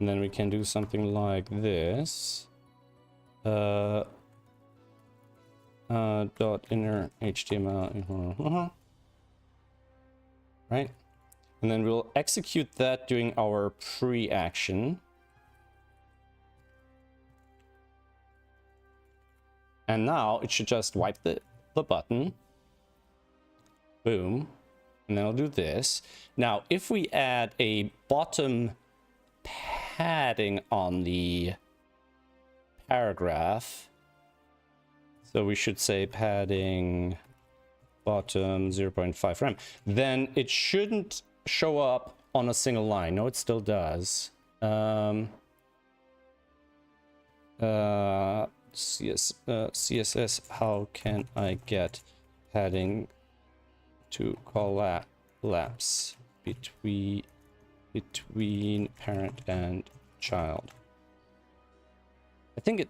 And then we can do something like this. Dot inner HTML. Right? And then we'll execute that doing our pre-action. And now it should just wipe the button. Boom. And then I'll do this. Now, if we add a bottom padding on the paragraph, so we should say padding bottom 0.5 rem, then it shouldn't show up on a single line. No, it still does. CSS, how can I get padding to collapse between parent and child? I think it,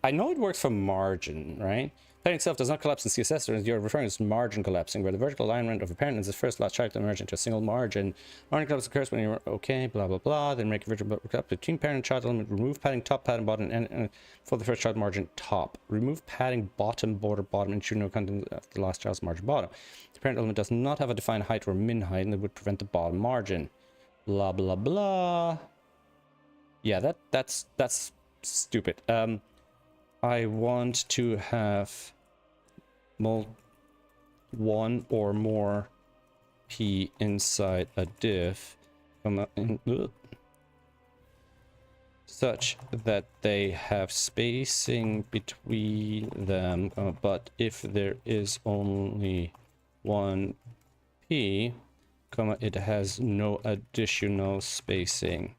I know it works for margin, right? Padding itself does not collapse in CSS, or you're referring to margin collapsing, where the vertical alignment of a parent is the first last child to merge into a single margin. Margin collapse occurs when you're okay, blah, blah, blah. Then make a vertical collapse between parent and child element. Remove padding top, padding bottom, and for the first child margin top. Remove padding bottom, border bottom, ensure no content of the last child's margin bottom. The parent element does not have a defined height or min height, and it would prevent the bottom margin. Blah, blah, blah. Yeah, that's stupid. I want to have one or more p inside a div such that they have spacing between them, but if there is only one p, it has no additional spacing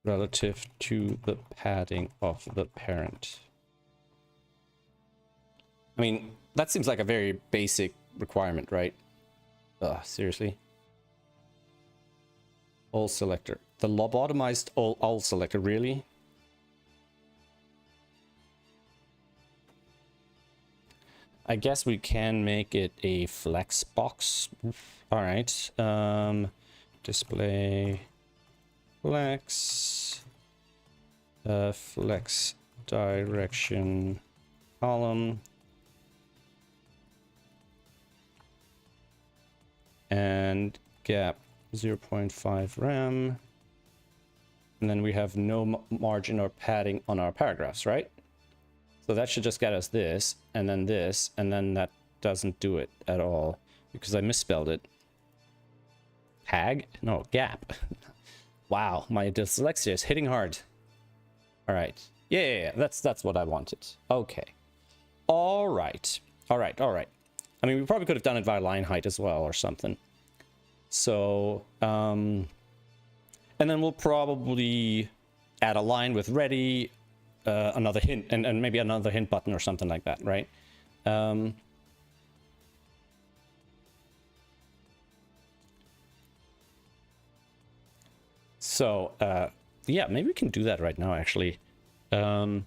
relative to the padding of the parent. I mean, that seems like a very basic requirement, right? Seriously? All selector. The lobotomized all selector, really? I guess we can make it a flex box. All right. Display flex. Flex direction column. And gap 0.5 rem, and then we have no margin or padding on our paragraphs, right? So that should just get us this, and then that doesn't do it at all because I misspelled it. Tag? No, gap. Wow, my dyslexia is hitting hard. All right. Yeah, that's what I wanted. Okay. All right. I mean, we probably could have done it via line height as well or something. So, and then we'll probably add a line with ready, another hint, and maybe another hint button or something like that, right? Yeah, maybe we can do that right now, actually. We'll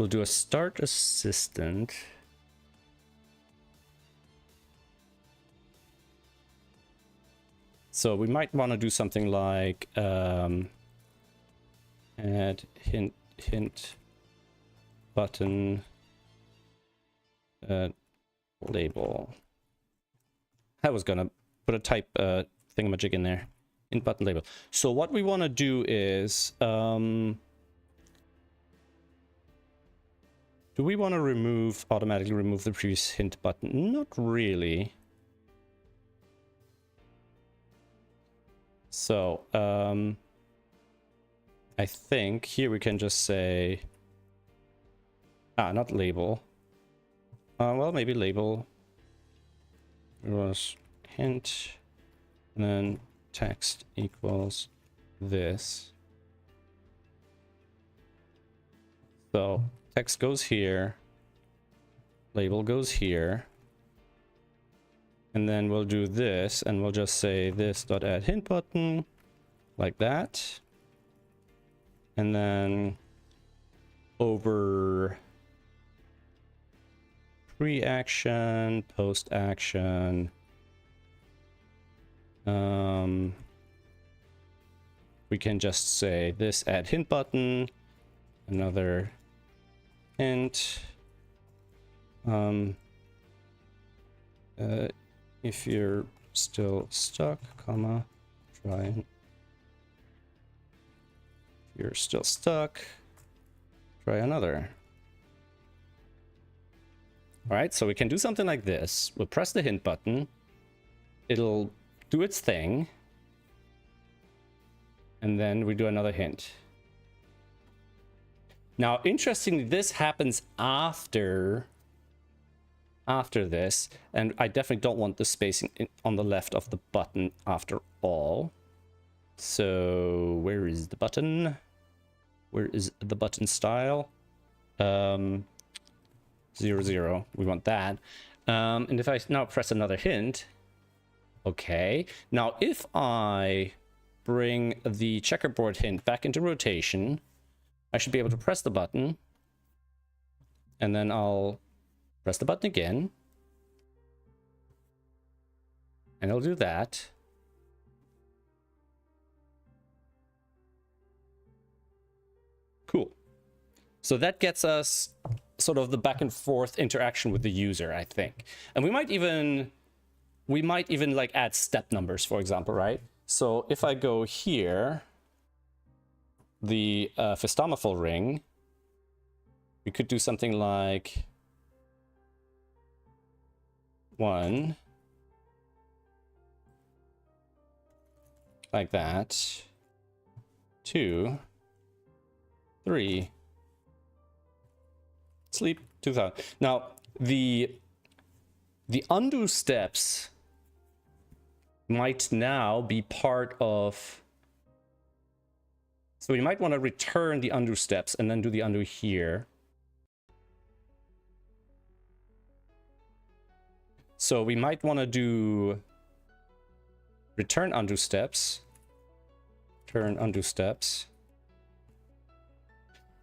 do a start assistant. So we might want to do something like add hint button label. I was gonna put a type thingamajig in there. Hint button label. So what we want to do is do we want to automatically remove the previous hint button? Not really. So, I think here we can just say, not label. Well, maybe label was hint, and then text equals this. So text goes here, label goes here. And then we'll do this, and we'll just say this.add hint button, like that. And then over pre-action, post-action, we can just say this add hint button, another hint. If you're still stuck, comma, try. If you're still stuck, try another. All right, so we can do something like this. We'll press the hint button. It'll do its thing. And then we do another hint. Now, interestingly, this happens after this, and I definitely don't want the spacing on the left of the button after all. So where is the button? Where is the button style? 0, 0. We want that. And if I now press another hint, okay. Now if I bring the checkerboard hint back into rotation, I should be able to press the button. And then I'll press the button again. And I'll do that. Cool. So that gets us sort of the back and forth interaction with the user, I think. And we might even like add step numbers, for example, right? So if I go here, the Festomophil ring, we could do something like 1, like that, 2, 3, sleep, 2000. Now, the undo steps might now be part of... So we might want to return the undo steps and then do the undo here. So we might want to do return undo steps. Return undo steps.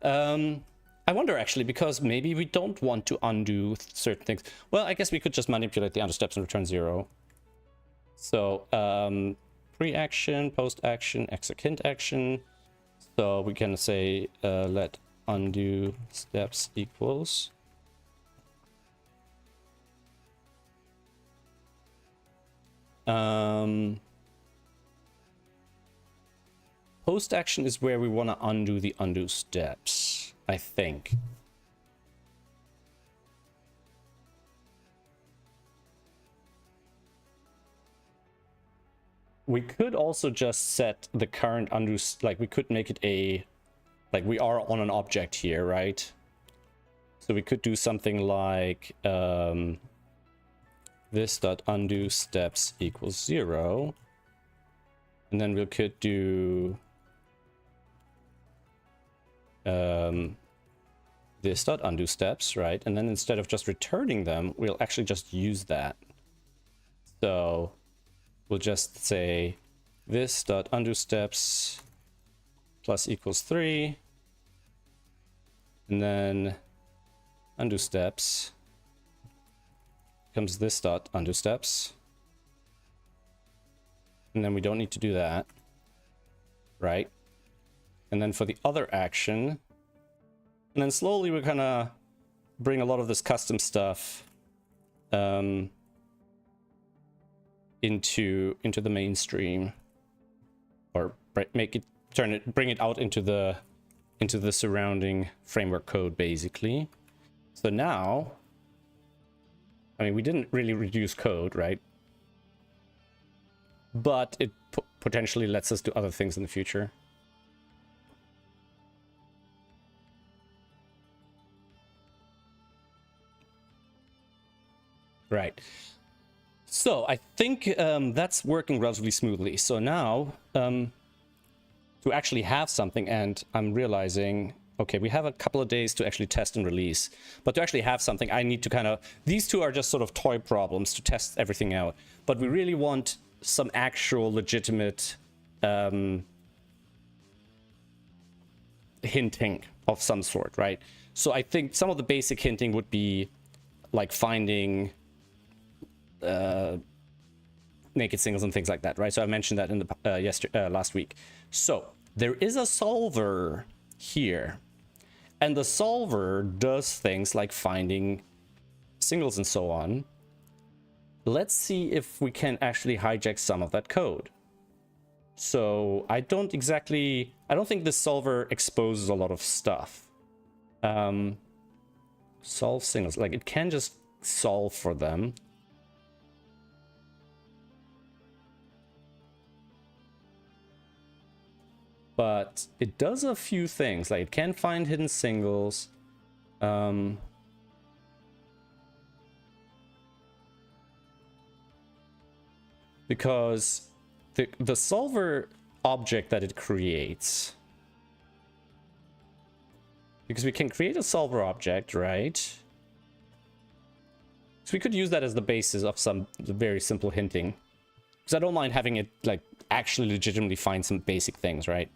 I wonder actually, because maybe we don't want to undo certain things. Well, I guess we could just manipulate the undo steps and return 0. So pre-action, post-action, execute action. So we can say let undo steps equals post-action is where we want to undo the undo steps, I think. We could also just set the current undo, like we could make it a, like we are on an object here, right? So we could do something like this dot undo steps equals 0. And then we could do this dot undo steps, right? And then instead of just returning them, we'll actually just use that. So we'll just say this dot undo steps plus equals 3, and then undo steps becomes this dot undo steps, and then we don't need to do that, right? And then for the other action, and then slowly we're gonna bring a lot of this custom stuff into the mainstream, or bring it out into the surrounding framework code, basically. So now, I mean, we didn't really reduce code, right? But it potentially lets us do other things in the future. Right. So I think that's working relatively smoothly. So now, to actually have something, and I'm realizing, okay, we have a couple of days to actually test and release, but to actually have something, I need to kind of, these two are just sort of toy problems to test everything out, but we really want some actual legitimate hinting of some sort, right? So I think some of the basic hinting would be like finding naked singles and things like that, right? So I mentioned that in the last week. So there is a solver here, and the solver does things like finding singles and so on. Let's see if we can actually hijack some of that code. So I don't think the solver exposes a lot of stuff. Solve singles, like it can just solve for them. But it does a few things, like it can find hidden singles. Because the solver object that it creates, because we can create a solver object, right? So we could use that as the basis of some very simple hinting. Because I don't mind having it like actually legitimately find some basic things, right?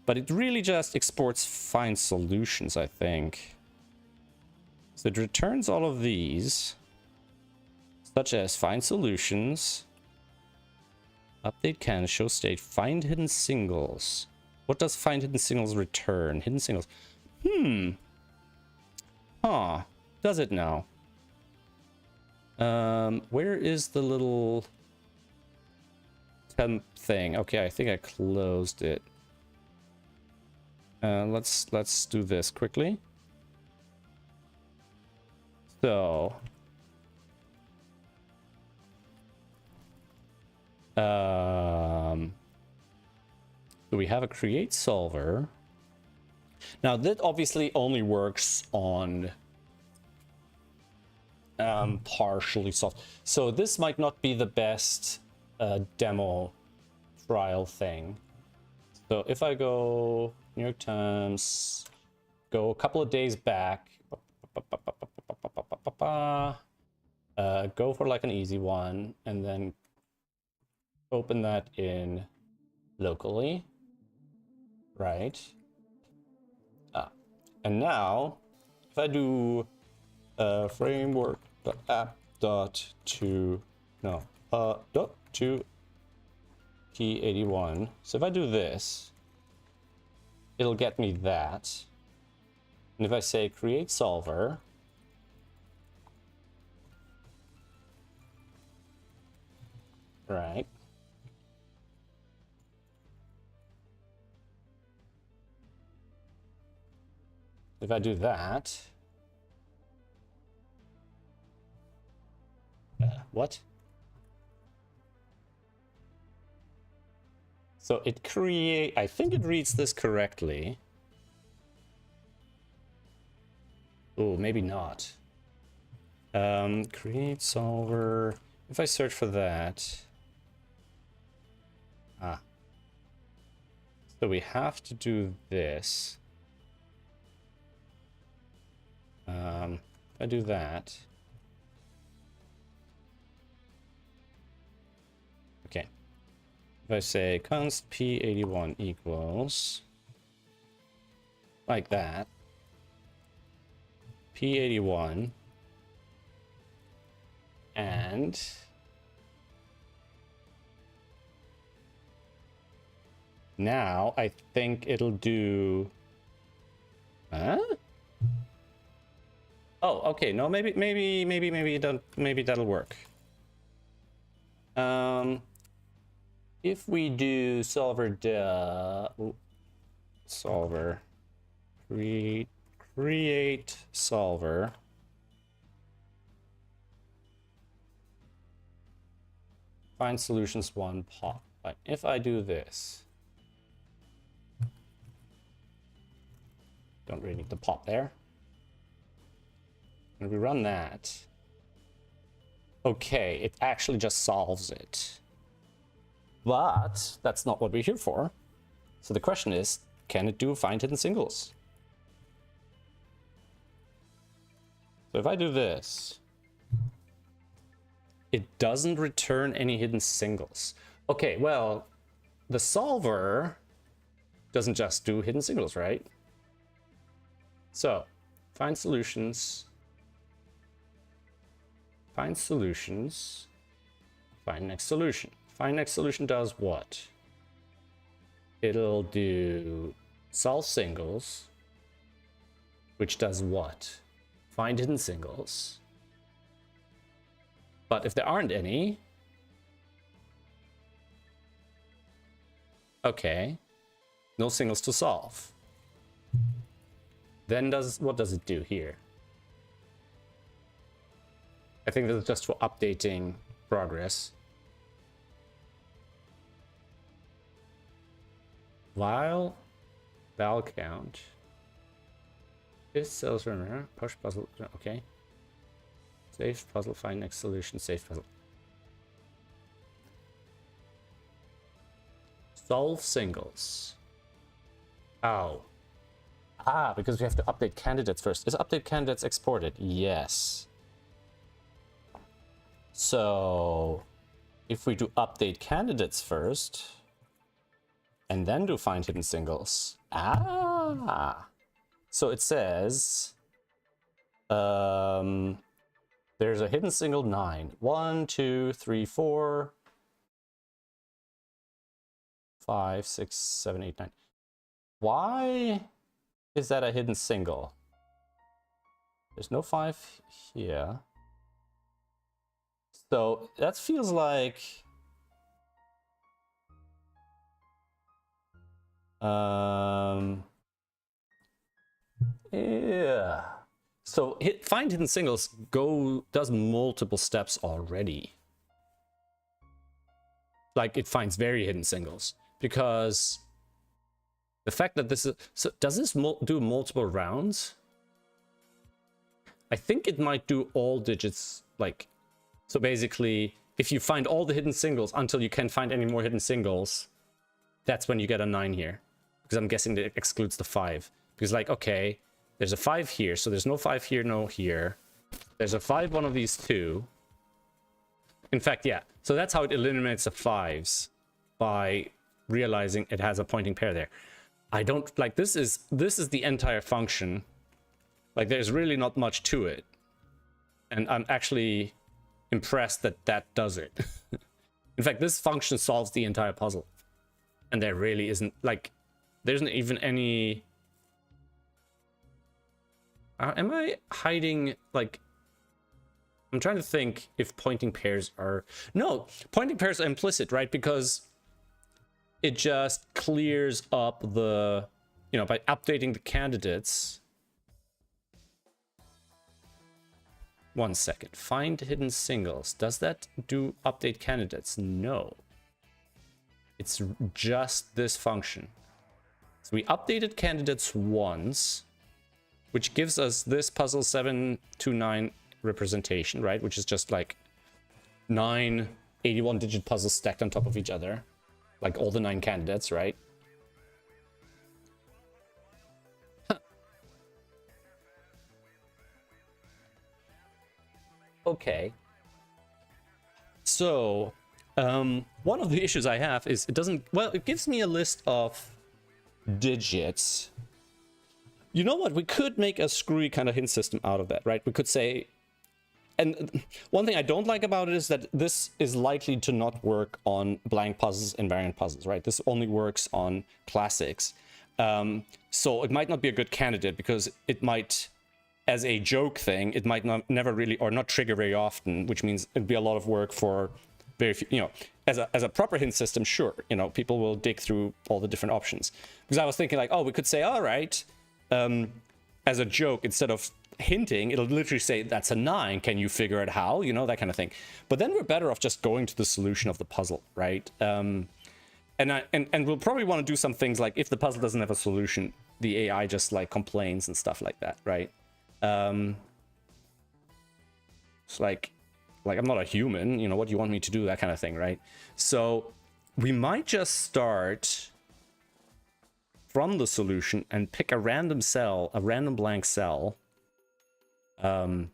But it really just exports find solutions, I think. So it returns all of these, such as find solutions, update can, show state, find hidden singles. What does find hidden singles return? Hidden singles. Huh. Does it now? Where is the little temp thing? Okay, I think I closed it. Let's do this quickly. So we have a create solver. Now that obviously only works on partially solved. So this might not be the best demo trial thing. So if I go New York Times, go a couple of days back, go for like an easy one, and then open that in locally, right? And now if I do framework.app.to p81, so if I do this, it'll get me that. And if I say create solver, right, if I do that, what? So it I think it reads this correctly. Oh, maybe not. Create solver. If I search for that. So we have to do this. If I do that. Okay. If I say const p81 equals like that, p81, and now I think it'll do. Huh? Oh, okay. No, maybe that'll work. If we do solver create solver, find solutions one pop. But if I do this, don't really need the pop there. And we run that. Okay, it actually just solves it. But that's not what we're here for. So the question is, can it do find hidden singles? So if I do this, it doesn't return any hidden singles. Okay, well, the solver doesn't just do hidden singles, right? So find solutions, find solutions, find next solution. Find next solution does what? It'll do solve singles, which does what? Find hidden singles. But if there aren't any, okay, no singles to solve. Then what does it do here? I think this is just for updating progress. While val count is cells runner, push puzzle, okay. Save puzzle, find next solution, save puzzle. Solve singles. How? Because we have to update candidates first. Is update candidates exported? Yes. So if we do update candidates first, and then do find hidden singles. Ah, so it says there's a hidden single 9. 1, 2, 3, 4, 5, 6, 7, 8, 9. Why is that a hidden single? There's no 5 here. So that feels like yeah. So find hidden singles does multiple steps already. Like it finds very hidden singles because the fact that this is, so does this do multiple rounds? I think it might do all digits, like, so basically if you find all the hidden singles until you can't find any more hidden singles, that's when you get a 9 here, because I'm guessing that it excludes the 5, because like, okay, there's a 5 here, so there's no 5 here, no here, there's a 5 one of these two. In fact, yeah, so that's how it eliminates the 5s, by realizing it has a pointing pair there. I don't like, this is the entire function. Like there's really not much to it, and I'm actually impressed that that does it. In fact, this function solves the entire puzzle, and there really isn't, like, there isn't even any am I hiding, like, I'm trying to think if pointing pairs are, no, pointing pairs are implicit, right? Because it just clears up the, you know, by updating the candidates. 1 second. Find hidden singles. Does that do update candidates? No. It's just this function. So we updated candidates once, which gives us this puzzle 729 representation, right? Which is just like 9 81-digit puzzles stacked on top of each other. Like all the 9 candidates, right? Okay. So, one of the issues I have is it doesn't, well, it gives me a list of digits. You know what? We could make a screwy kind of hint system out of that, right? We could say, and one thing I don't like about it is that this is likely to not work on blank puzzles and variant puzzles, right? This only works on classics. So it might not be a good candidate because it might, as a joke thing, it might never really, or not trigger very often, which means it'd be a lot of work for very few, you know, as a proper hint system, sure, you know, people will dig through all the different options. Because I was thinking like, oh, we could say, all right, as a joke, instead of hinting, it'll literally say, that's a 9, can you figure out how, you know, that kind of thing. But then we're better off just going to the solution of the puzzle, right? And we'll probably want to do some things like, if the puzzle doesn't have a solution, the AI just like complains and stuff like that, right? It's like I'm not a human, you know, what do you want me to do, that kind of thing, right? So we might just start from the solution and pick a random cell, a random blank cell. How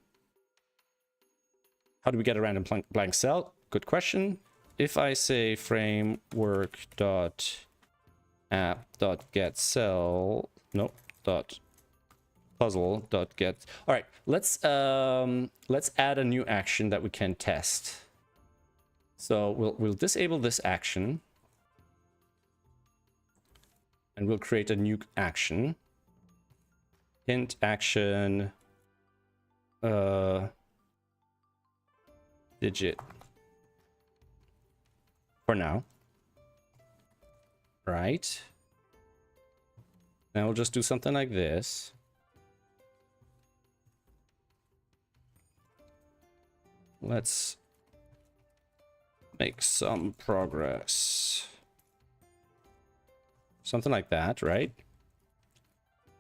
do we get a random blank cell? Good question. If I say framework.app.getCell, no, puzzle.get. All right, let's add a new action that we can test. So we'll disable this action, and we'll create a new action. Hint action digit for now. Right. Now we'll just do something like this. Let's make some progress. Something like that, right?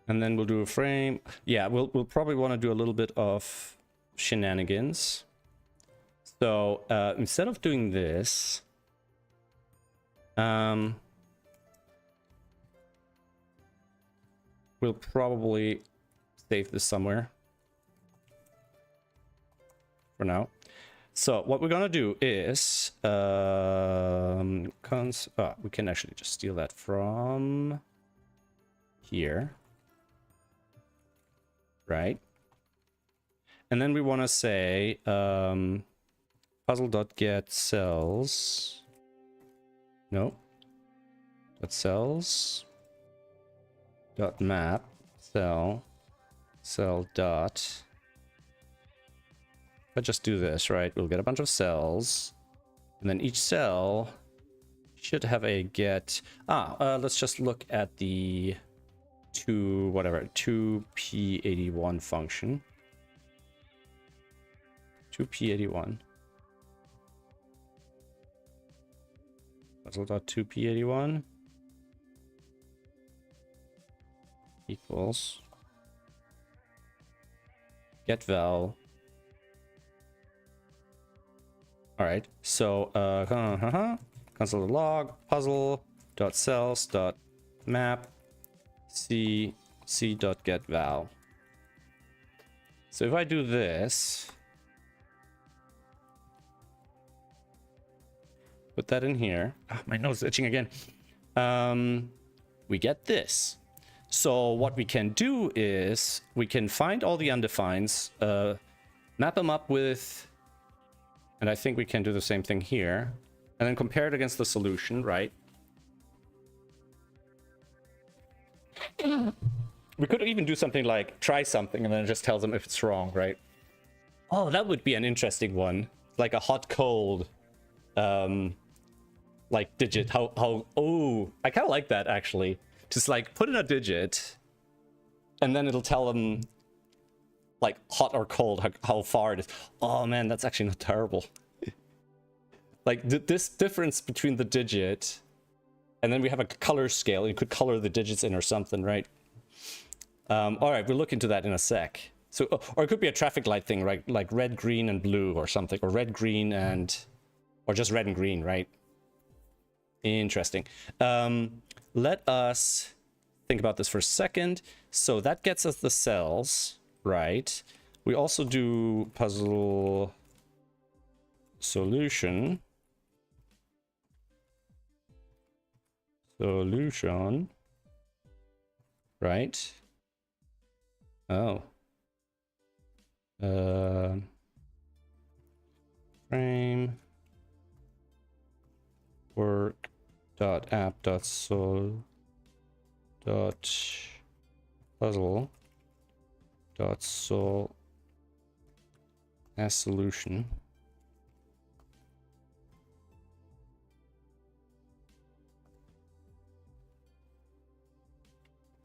And then we'll do a frame. Yeah, we'll probably want to do a little bit of shenanigans. So instead of doing this, we'll probably save this somewhere for now. So what we're gonna do is we can actually just steal that from here, right? And then we want to say puzzle.get cells. No. Dot cells. Dot map cell dot. If I just do this, right, we'll get a bunch of cells, and then each cell should have a get. Let's just look at the 2p81 function. 2p81. Puzzle.2p81 equals get val. All right, so console log puzzle dot cells dot map c dot get val. So if I do this, put that in here. My nose is itching again. We get this. So what we can do is we can find all the undefines, map them up with, and I think we can do the same thing here, and then compare it against the solution, right? We could even do something like try something and then it just tells them if it's wrong, right? Oh, that would be an interesting one. Like a hot cold like digit. Oh, I kind of like that actually. Just like put in a digit and then it'll tell them like hot or cold, how far it is. Oh man, that's actually not terrible. Like this difference between the digit, and then we have a color scale. You could color the digits in or something, right? All right, we'll look into that in a sec. So, or it could be a traffic light thing, right? Like red, green, and blue or something, or red, green, and, or just red and green, right? Interesting. Let us think about this for a second. So that gets us the cells, right? We also do puzzle solution. Right? Oh. Frame work dot app dot sol dot puzzle dot sol as solution.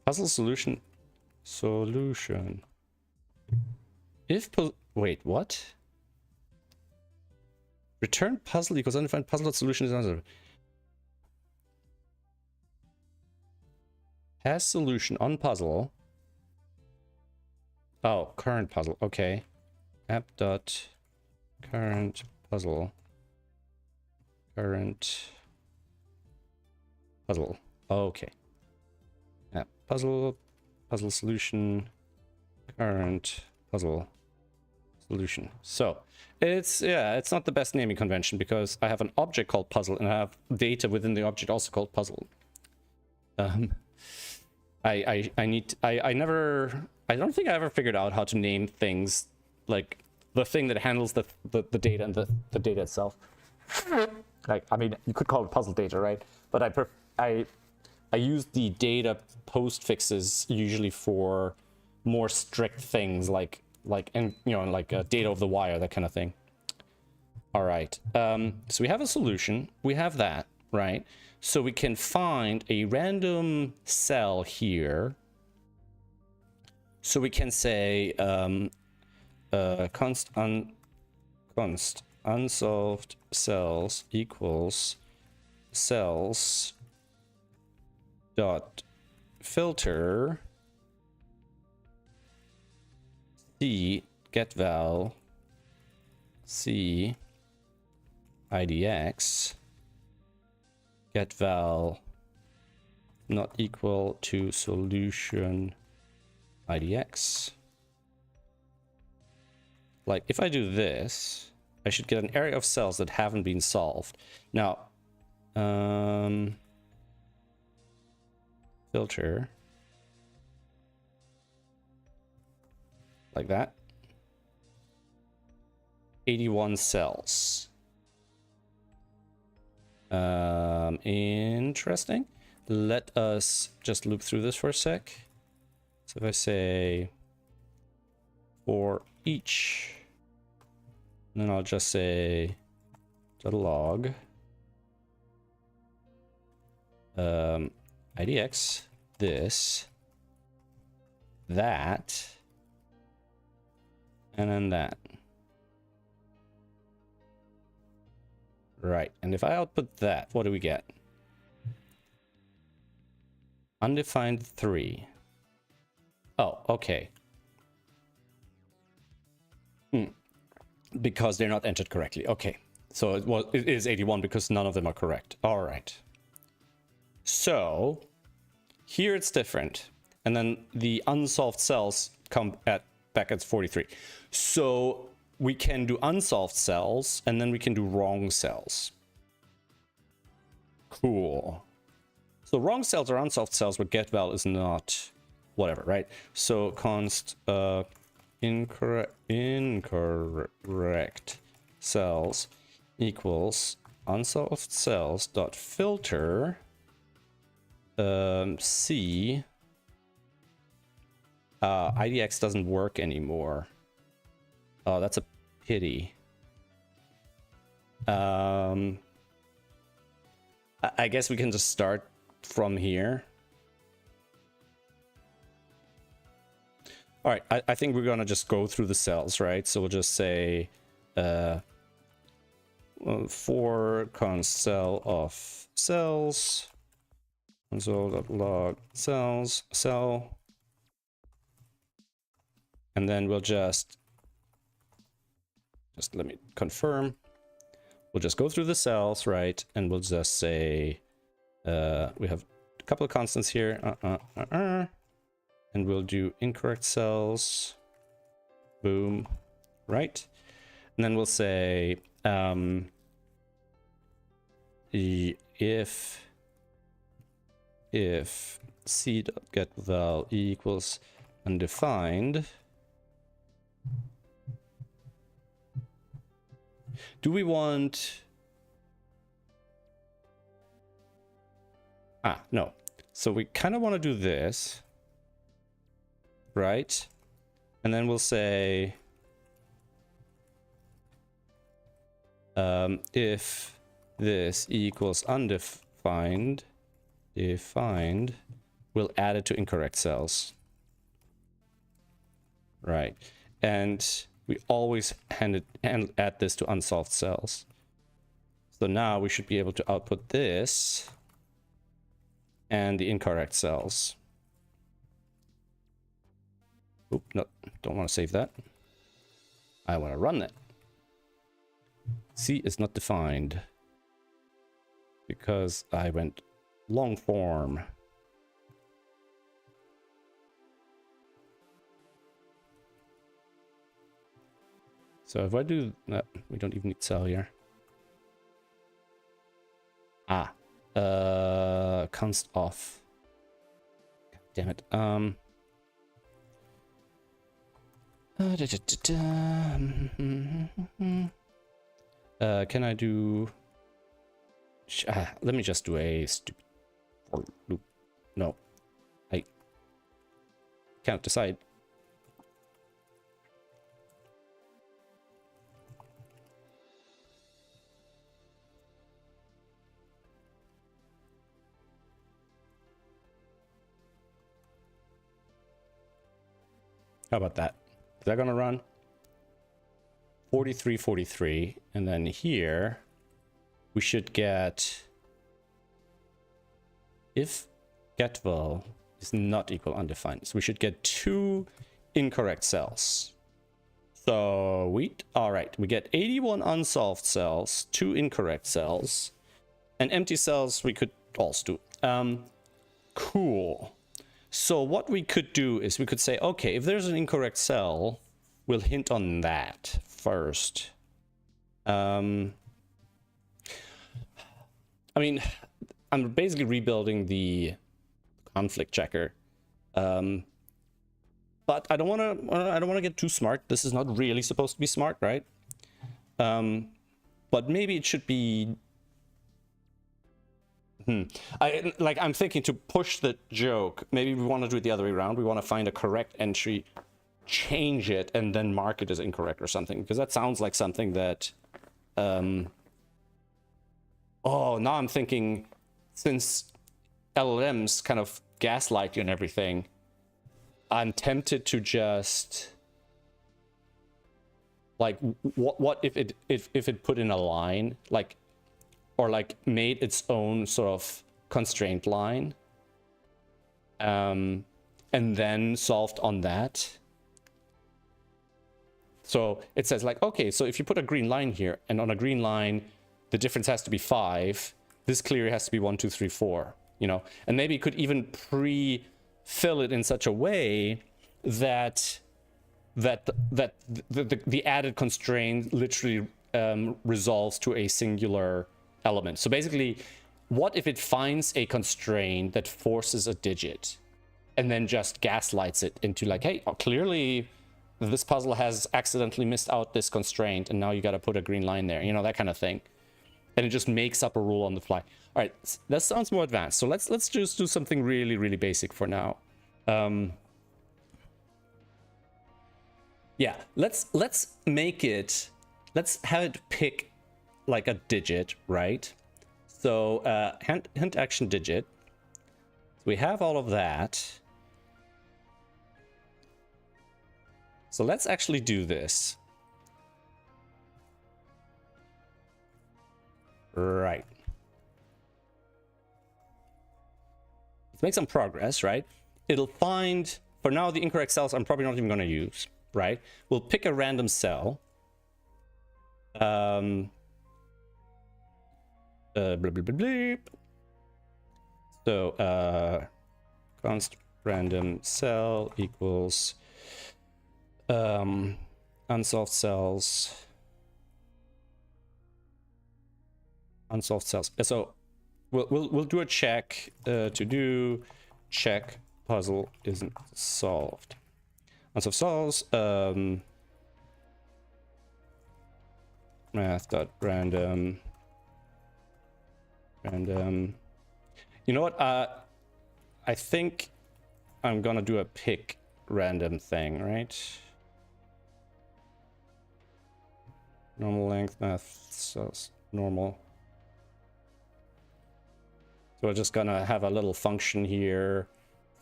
Puzzle solution. If wait, what? Return puzzle equals undefined puzzle dot solution is answer. Has solution on puzzle. Oh, current puzzle. Okay. App dot current puzzle. Current puzzle. Okay. App puzzle solution. Current puzzle solution. So it's not the best naming convention because I have an object called puzzle and I have data within the object also called puzzle. I don't think I ever figured out how to name things like the thing that handles the data and the data itself. Like, I mean, you could call it puzzle data, right? But I use the data postfixes usually for more strict things like data over the wire, that kind of thing. All right. So we have a solution. We have that, right? So we can find a random cell here. So we can say const unsolved cells equals cells dot filter c get val c idx get val not equal to solution idx. Like if I do this, I should get an array of cells that haven't been solved. Now, filter like that. 81 cells. Interesting. Let us just loop through this for a sec. So if I say for each, and then I'll just say log idx this, that, and then that. Right, and if I output that, what do we get? Undefined 3. Oh, okay. Because they're not entered correctly. Okay, so it is 81 because none of them are correct. All right. So here it's different, and then the unsolved cells come back at 43. So we can do unsolved cells, and then we can do wrong cells. Cool. So wrong cells or unsolved cells where getVal is not whatever, right? So const incorrect cells equals unsolved cells dot filter C. IDX doesn't work anymore. Oh, that's a pity. I guess we can just start from here. All right, I think we're gonna just go through the cells, right? So we'll just say for const cell of cells console.log cells cell, and then we'll just let me confirm. We'll just go through the cells, right? And we'll just say we have a couple of constants here, and we'll do incorrect cells, boom, right? And then we'll say if c.getVal equals undefined, do we want... no. So we kind of want to do this, right? And then we'll say if this equals undefined, defined, we'll add it to incorrect cells. Right. And we always add this to unsolved cells. So now we should be able to output this and the incorrect cells. Oop, no, don't want to save that. I want to run that. C is not defined because I went long form. So if I do that, we don't even need cell here. Const off. God damn it. Can I do... let me just do a stupid for loop. No. I can't decide. How about that? Is that gonna run? 43, 43, and then here we should get if getVal is not equal undefined. So we should get 2 incorrect cells. So all right, we get 81 unsolved cells, 2 incorrect cells, and empty cells we could also do. Cool. So what we could do is we could say, okay, if there's an incorrect cell, we'll hint on that first. I mean, I'm basically rebuilding the conflict checker. But I don't want to get too smart. This is not really supposed to be smart, right? But maybe it should be. I'm thinking to push the joke. Maybe we want to do it the other way around. We want to find a correct entry, change it, and then mark it as incorrect or something. Because that sounds like something that. Oh, now I'm thinking, since LLMs kind of gaslight you and everything, I'm tempted to just like what if it put in a line like, or like made its own sort of constraint line, and then solved on that. So it says like, okay, so if you put a green line here, and on a green line the difference has to be 5, this clearly has to be 1, 2, 3, 4, you know, and maybe it could even pre-fill it in such a way that the added constraint literally resolves to a singular element. So basically, what if it finds a constraint that forces a digit and then just gaslights it into like, hey, clearly this puzzle has accidentally missed out this constraint and now you got to put a green line there, you know, that kind of thing. And it just makes up a rule on the fly. All right, that sounds more advanced. So let's just do something really, really basic for now. Yeah, let's make it, let's have it pick like a digit, right? So hint action digit. We have all of that. So let's actually do this. Right. Let's make some progress, right? It'll find, for now, the incorrect cells I'm probably not even going to use, right? We'll pick a random cell. Bleep, bleep, bleep, bleep. So const random cell equals unsolved cells. Unsolved cells. So we'll do a check to do check puzzle isn't solved. Unsolved cells. Math.random. Random. You know what? I think I'm gonna do a pick random thing, right? Normal length math cells normal. So we're just gonna have a little function here.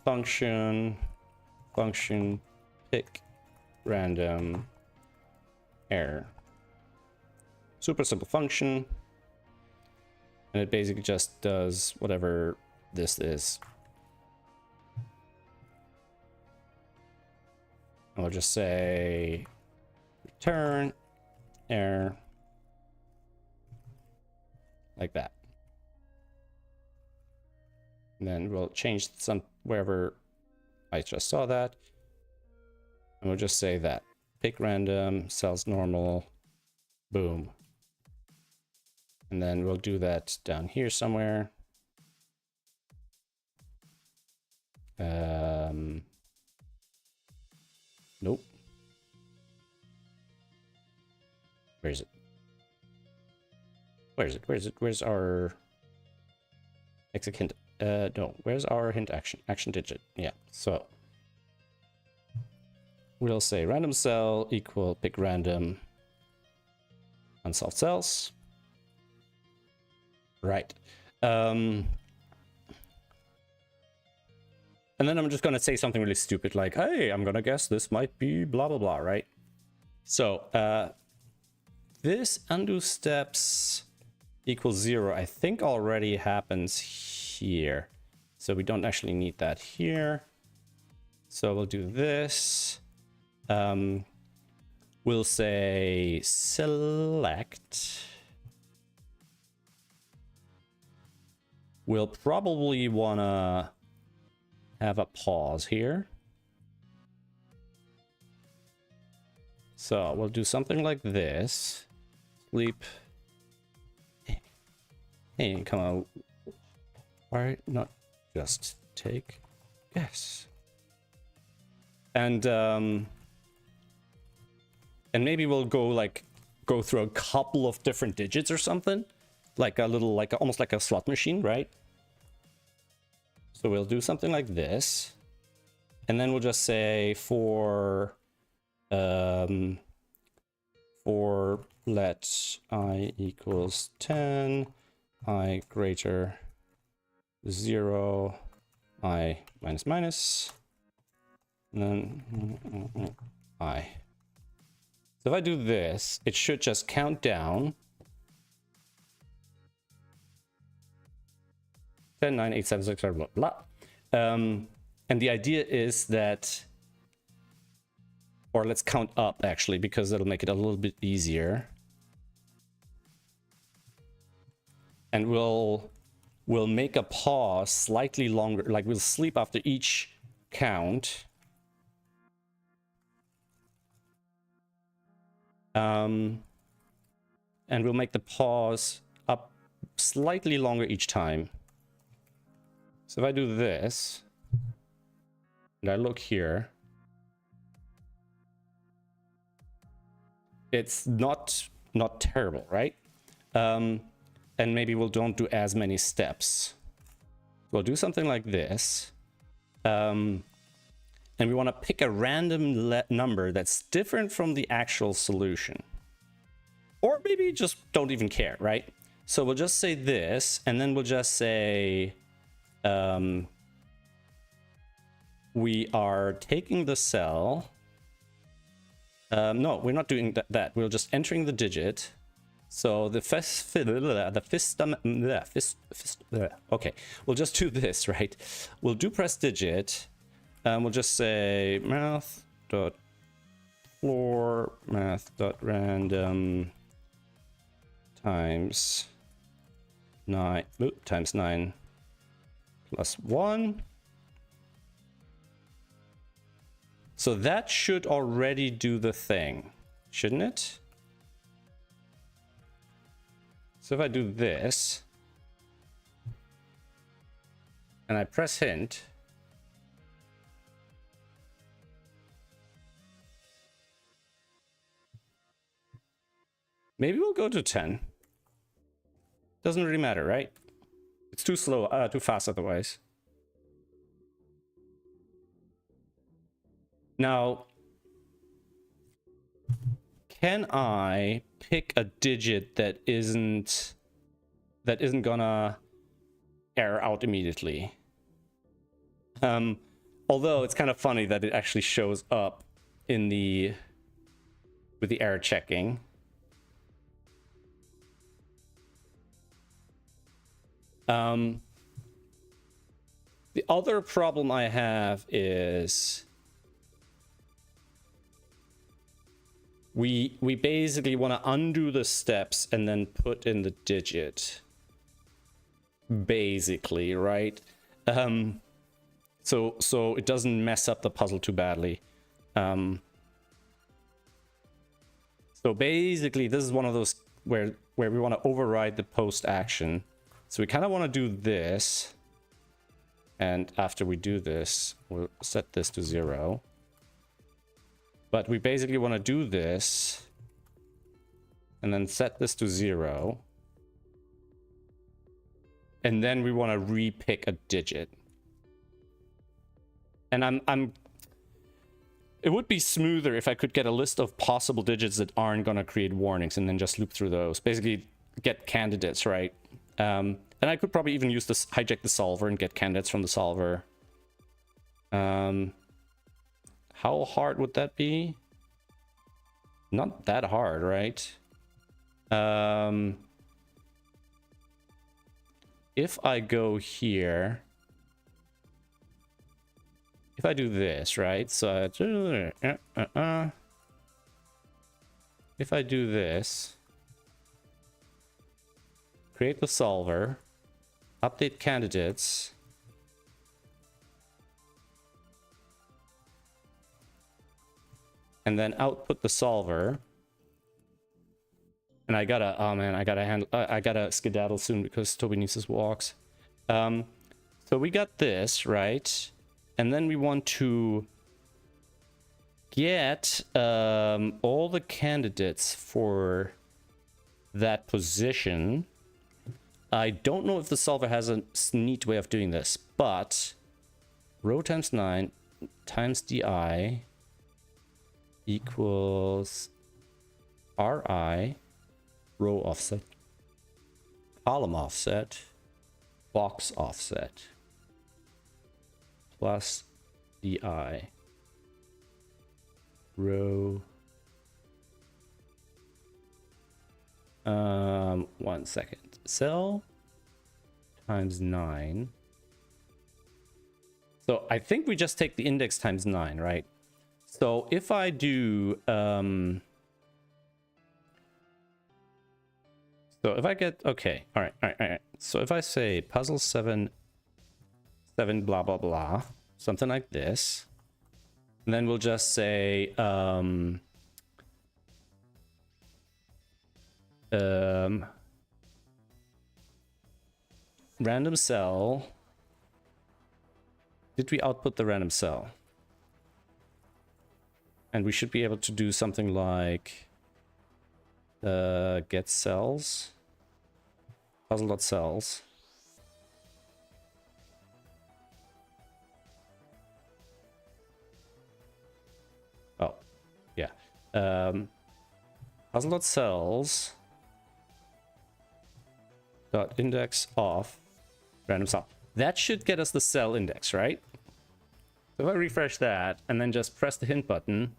Function pick random error. Super simple function. And it basically just does whatever this is. And we'll just say return error. Like that. And then we'll change some wherever I just saw that. And we'll just say that. Pick random, cells normal, boom. And then we'll do that down here somewhere. Nope. Where is it? Where is it? Where is it? Where's our exit hint? No, where's our hint action digit? Yeah, so we'll say random cell equal pick random unsolved cells. Right. And then I'm just going to say something really stupid like, hey, I'm going to guess this might be blah, blah, blah, right? So this undo steps equals 0, I think already happens here. So we don't actually need that here. So we'll do this. We'll say select. We'll probably want to have a pause here. So we'll do something like this. sleep. Hey, come on. Why not just take guess? And maybe we'll go through a couple of different digits or something, like a little, almost like a slot machine, right? So we'll do something like this, and then we'll just say for let I equals 10, I greater 0, I minus minus, and then I. So if I do this, it should just count down 10, 9, 8, 7, 6, blah, blah. And the idea is that, or let's count up actually, because that'll make it a little bit easier. And we'll make a pause slightly longer, like we'll sleep after each count. And we'll make the pause up slightly longer each time. So if I do this, and I look here, it's not terrible, right? And maybe don't do as many steps. We'll do something like this. And we want to pick a random number that's different from the actual solution. Or maybe just don't even care, right? So we'll just say this, and then we'll just say we are taking the cell. No, we're not doing that. We're just entering the digit. So okay, we'll just do this, right? We'll do press digit. We'll just say math.floor math.random times 9 times 9 plus 1. So that should already do the thing, shouldn't it? So if I do this and I press hint, maybe we'll go to 10. Doesn't really matter, right? It's too slow, too fast otherwise. Now, can I pick a digit that isn't gonna error out immediately? Although it's kind of funny that it actually shows up in with the error checking. The other problem I have is we basically want to undo the steps and then put in the digit, basically, right? So it doesn't mess up the puzzle too badly. So basically this is one of those where we want to override the post action. So we kind of want to do this, and after we do this, we'll set this to 0. But we basically want to do this and then set this to 0. And then we want to re-pick a digit. And it would be smoother if I could get a list of possible digits that aren't going to create warnings and then just loop through those. Basically get candidates, right? And I could probably even use this, hijack the solver and get candidates from the solver. How hard would that be? Not that hard, right? If I go here, if I do this, right? So if I do this, create the solver, update candidates, and then output the solver, And I gotta, oh man, I gotta skedaddle soon because Toby needs his walks. So we got this, right? And then we want to get all the candidates for that position. I don't know if the solver has a neat way of doing this, but row times 9 times di equals ri, row offset, column offset, box offset, plus di, row, 1 second, cell times 9. So I think we just take the index times 9, right? So if I do, so if I get, okay, all right. So if I say puzzle 7, blah, blah, blah, something like this, and then we'll just say, random cell. Did we output the random cell? And we should be able to do something like get cells, puzzle.cells. Oh, yeah. Puzzle.cells dot index of random cell. That should get us the cell index, right? So if I refresh that and then just press the hint button,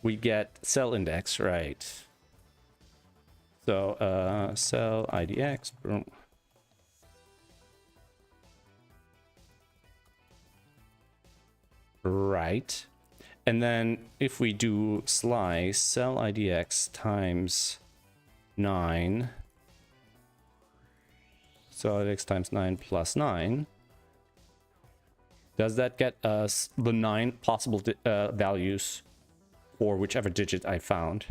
we get cell index, right? So cell idx, boom. Right. And then if we do slice cell idx times 9, so idx times 9 plus 9, does that get us the 9 possible values for whichever digit I found?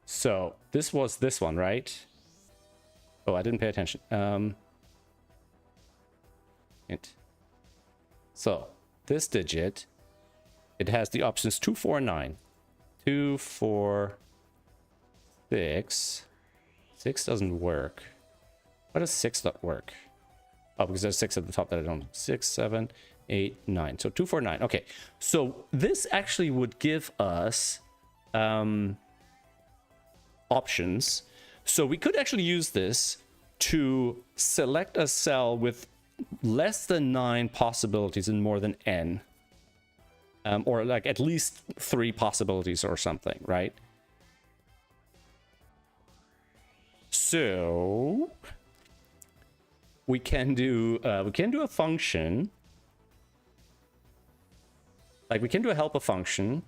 So this was this one, right? Oh, I didn't pay attention. Hint. So this digit, it has the options 2, 4, 9. 2, 4, 6. 6 doesn't work. Why does 6 not work? Oh, because there's 6 at the top that I don't. 6, 7, 8, 9. So 2, 4, 9. Okay. So this actually would give us options. So we could actually use this to select a cell with less than 9 possibilities and more than n. Or like at least 3 possibilities or something, right? So we can do a function, like we can do a helper function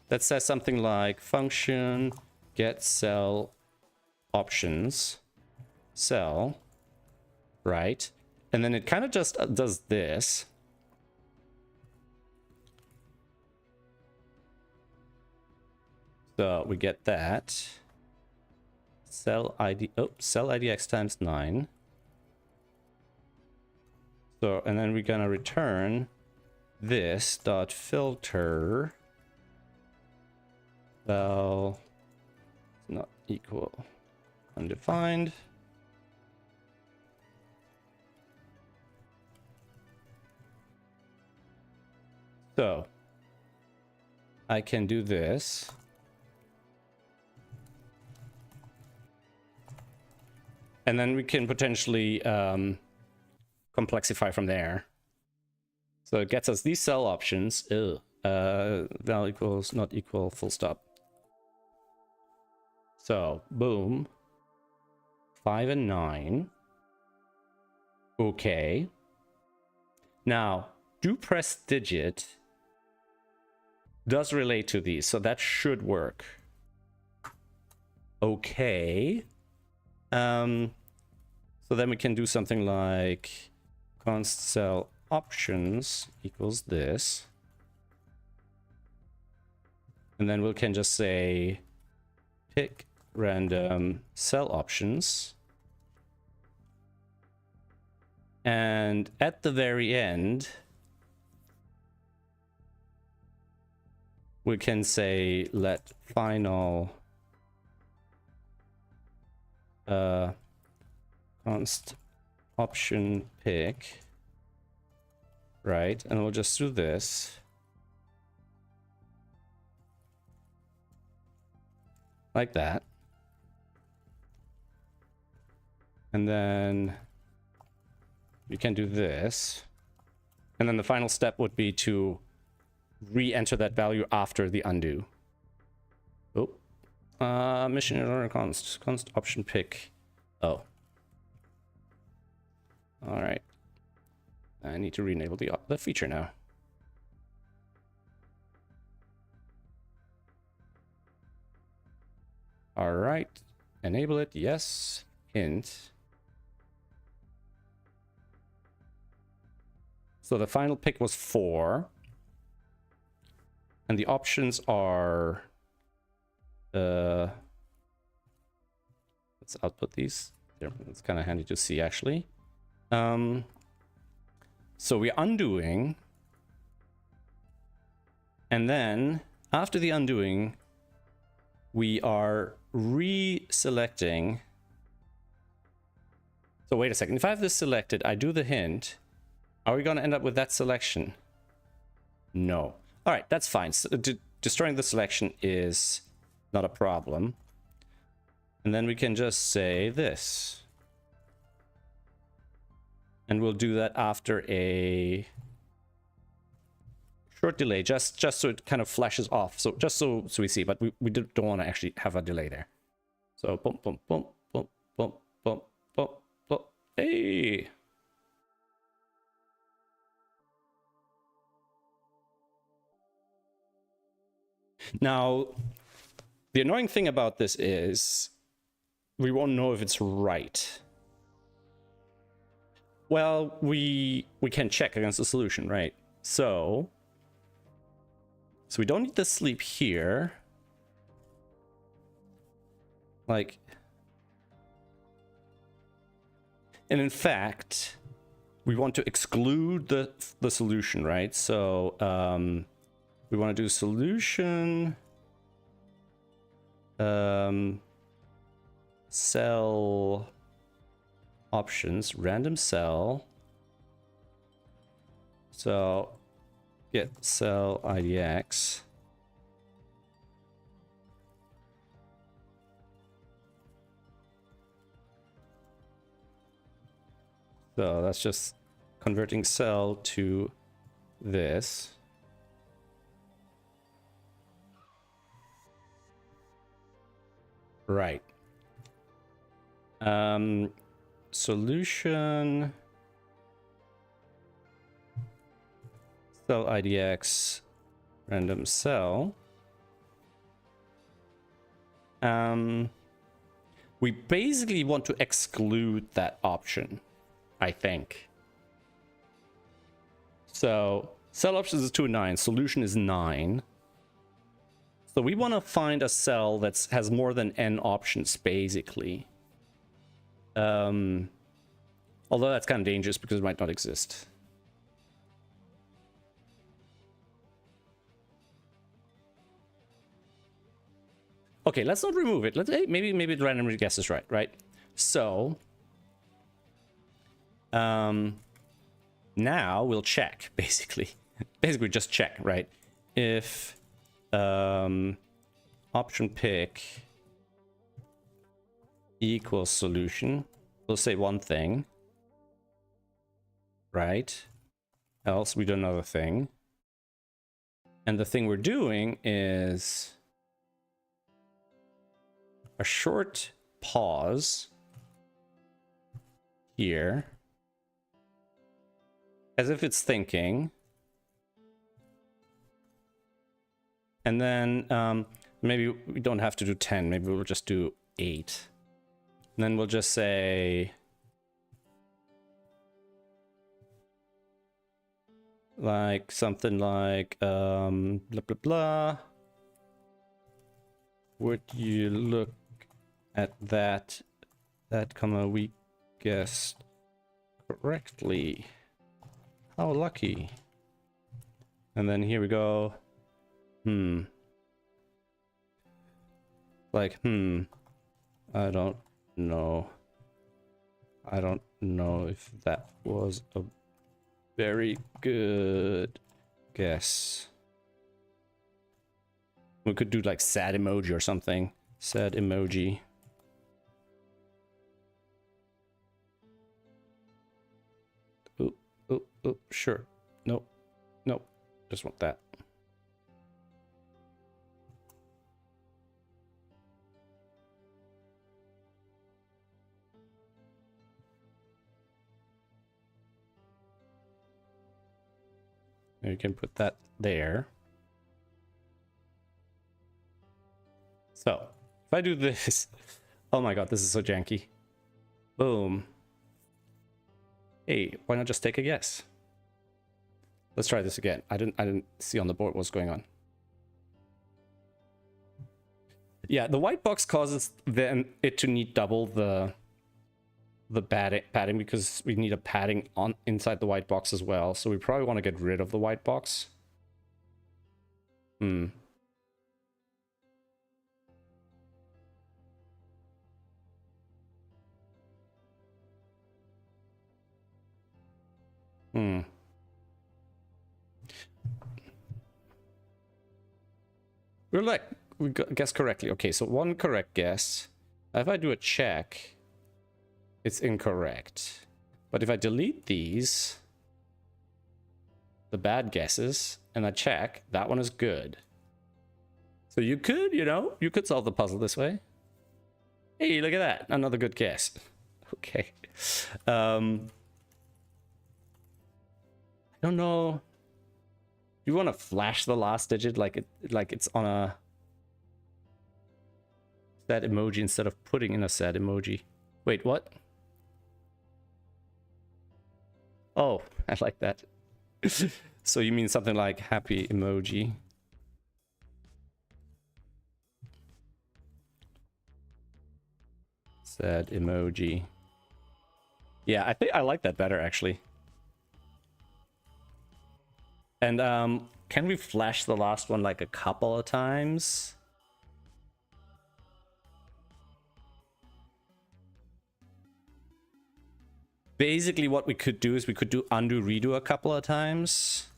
that says something like function get cell options cell, right? And then it kind of just does this. So we get that cell ID, oh, cell idx times 9. So, and then we're gonna return this dot filter val not equal undefined. So I can do this. And then we can potentially complexify from there. So it gets us these cell options. Val equals not equal full stop. So boom. 5 and 9. Okay. Now do press digit does relate to these, so that should work. Okay. So then we can do something like const cell options equals this. And then we can just say pick random cell options. And at the very end, we can say let final const option pick, right? And we'll just do this like that. And then you can do this. And then the final step would be to re-enter that value after the undo. Oh, mission order const option pick. Oh, all right. I need to re-enable the feature now. All right, enable it. Yes. Hint. So the final pick was 4. And the options are, let's output these. It's kind of handy to see, actually. So we're undoing. And then after the undoing, we are reselecting. So wait a second. If I have this selected, I do the hint. Are we going to end up with that selection? No. All right, that's fine. So, destroying the selection is not a problem. And then we can just say this. And we'll do that after a short delay, just so it kind of flashes off. So just so we see, but we don't want to actually have a delay there. So boom, boom, boom, boom, boom, boom, boom, boom. Hey. Now, the annoying thing about this is we won't know if it's right. Well, we can check against the solution, right? So we don't need the sleep here. Like, and in fact, we want to exclude the solution, right? So we want to do solution cell options, random cell. So get cell IDX. So that's just converting cell to this. Right. Solution cell IDX random cell. We basically want to exclude that option, I think. So cell options is 2 and 9, solution is 9. So we want to find a cell that has more than n options, basically. Although that's kind of dangerous because it might not exist. Okay, let's not remove it. Maybe it randomly guesses right? So now we'll check, basically. Basically just check, right? If option pick equals solution, we'll say one thing, right? Else we do another thing. And the thing we're doing is a short pause here, as if it's thinking. And then maybe we don't have to do 10, maybe we'll just do 8. And then we'll just say like something like blah blah blah. would you look at that comma we guessed correctly? How lucky. And then here we go. Like, I don't know. I don't know if that was a very good guess. We could do like sad emoji or something. Sad emoji. Oh, sure. Nope. Nope. Just want that. You can put that there. So, if I do this, oh my god, this is so janky. Boom. Hey, why not just take a guess? Let's try this again. I didn't see on the board what's going on. Yeah, the white box causes then it to need double the padding because we need a padding on inside the white box as well. So we probably want to get rid of the white box. We're like, we guessed correctly. Okay, so one correct guess. If I do a check, it's incorrect. But if I delete these, the bad guesses, and I check, that one is good. So you could, you could solve the puzzle this way. Hey, look at that. Another good guess. Okay. I don't know. You want to flash the last digit like it's on a sad emoji instead of putting in a sad emoji. Wait, what? Oh, I like that. So you mean something like happy emoji? Sad emoji. Yeah, I think I like that better actually. And can we flash the last one like a couple of times? Basically what we could do is we could do undo redo a couple of times.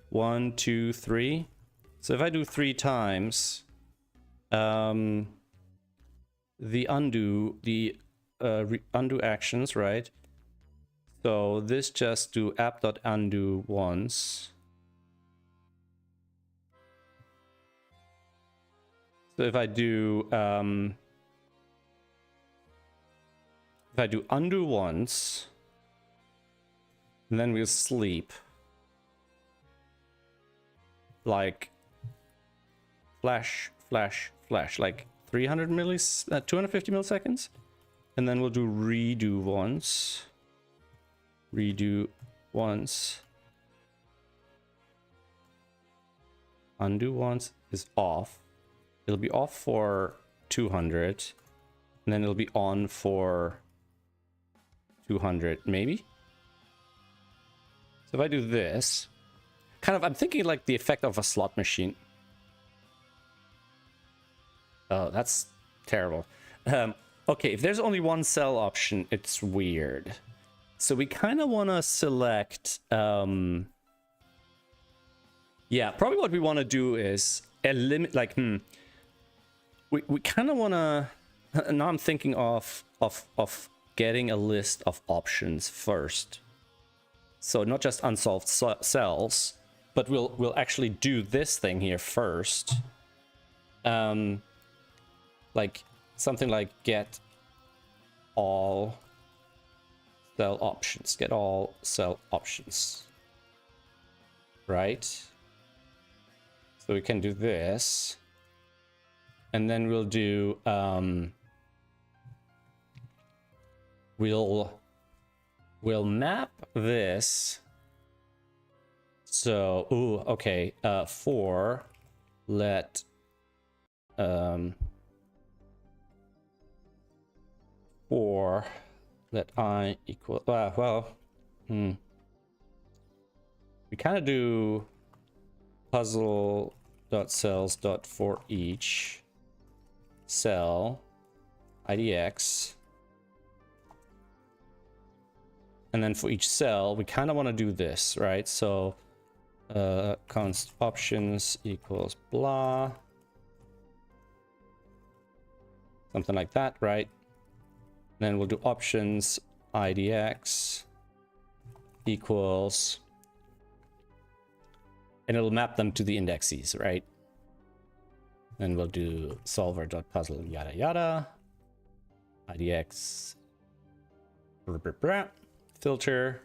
1, 2, 3. So if I do 3 times, the undo actions, right? So this just do app.undo once. So if I do undo once, and then we'll sleep. Like flash, like 250 milliseconds. And then we'll do redo once. Redo once. Undo once is off. It'll be off for 200. And then it'll be on for 200, maybe? So if I do this, I'm thinking like the effect of a slot machine. Oh, that's terrible. Okay, if there's only one cell option, it's weird. So we kind of want to select... yeah, probably what we want to do is eliminate... Like, we kind of want to... Now I'm thinking of getting a list of options first. So not just unsolved cells, but we'll actually do this thing here first. Like something like get all cell options. Get all cell options. Right? So we can do this. And then we'll do we'll map this. So okay, for let or let I equal we kind of do puzzle.cells.for each cell idx, and then for each cell we kind of want to do this, right? So const options equals blah, something like that, right? Then we'll do options idx equals, and it'll map them to the indexes, right? Then we'll do solver.puzzle yada yada idx filter,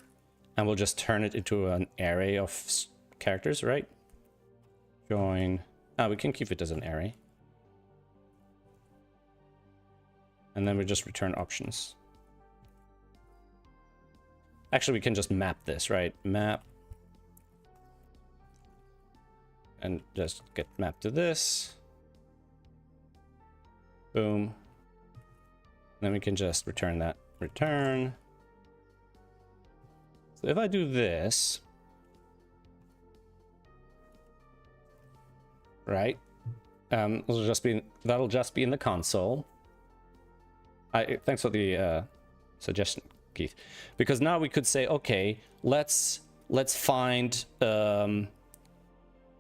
and we'll just turn it into an array of characters, right? Join. We can keep it as an array. And then we just return options. Actually, we can just map this, right? Map. And just get mapped to this. Boom. Then we can just return that. Return. So if I do this, right? That'll just be in the console. Thanks for the suggestion, Keith. Because now we could say, okay, let's find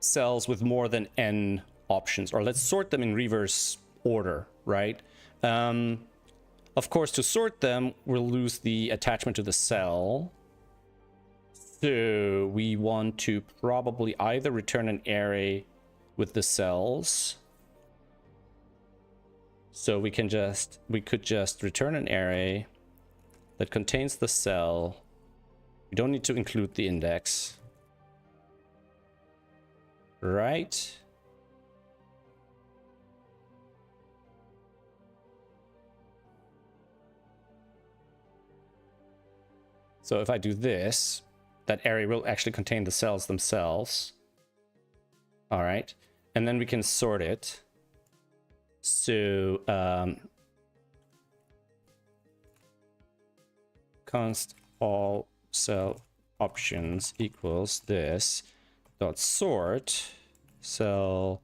cells with more than n options, or let's sort them in reverse order, right? Of course, to sort them, we'll lose the attachment to the cell. So we want to probably either return an array with the cells. So we could just return an array that contains the cell. We don't need to include the index. Right? So if I do this, that array will actually contain the cells themselves. All right. And then we can sort it. So const all cell options equals this dot sort cell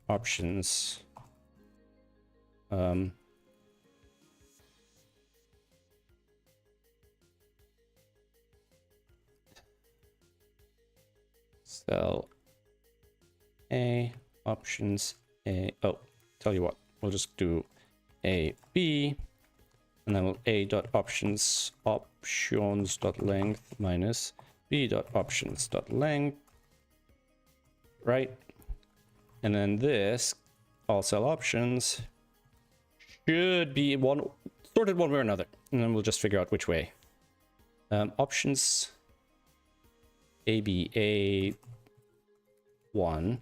options cell A options A. Oh, tell you what, we'll just do A B, and then we'll A dot options dot length minus B dot options dot length, right? And then this all cell options should be sorted one way or another, and then we'll just figure out which way. Options ABA 1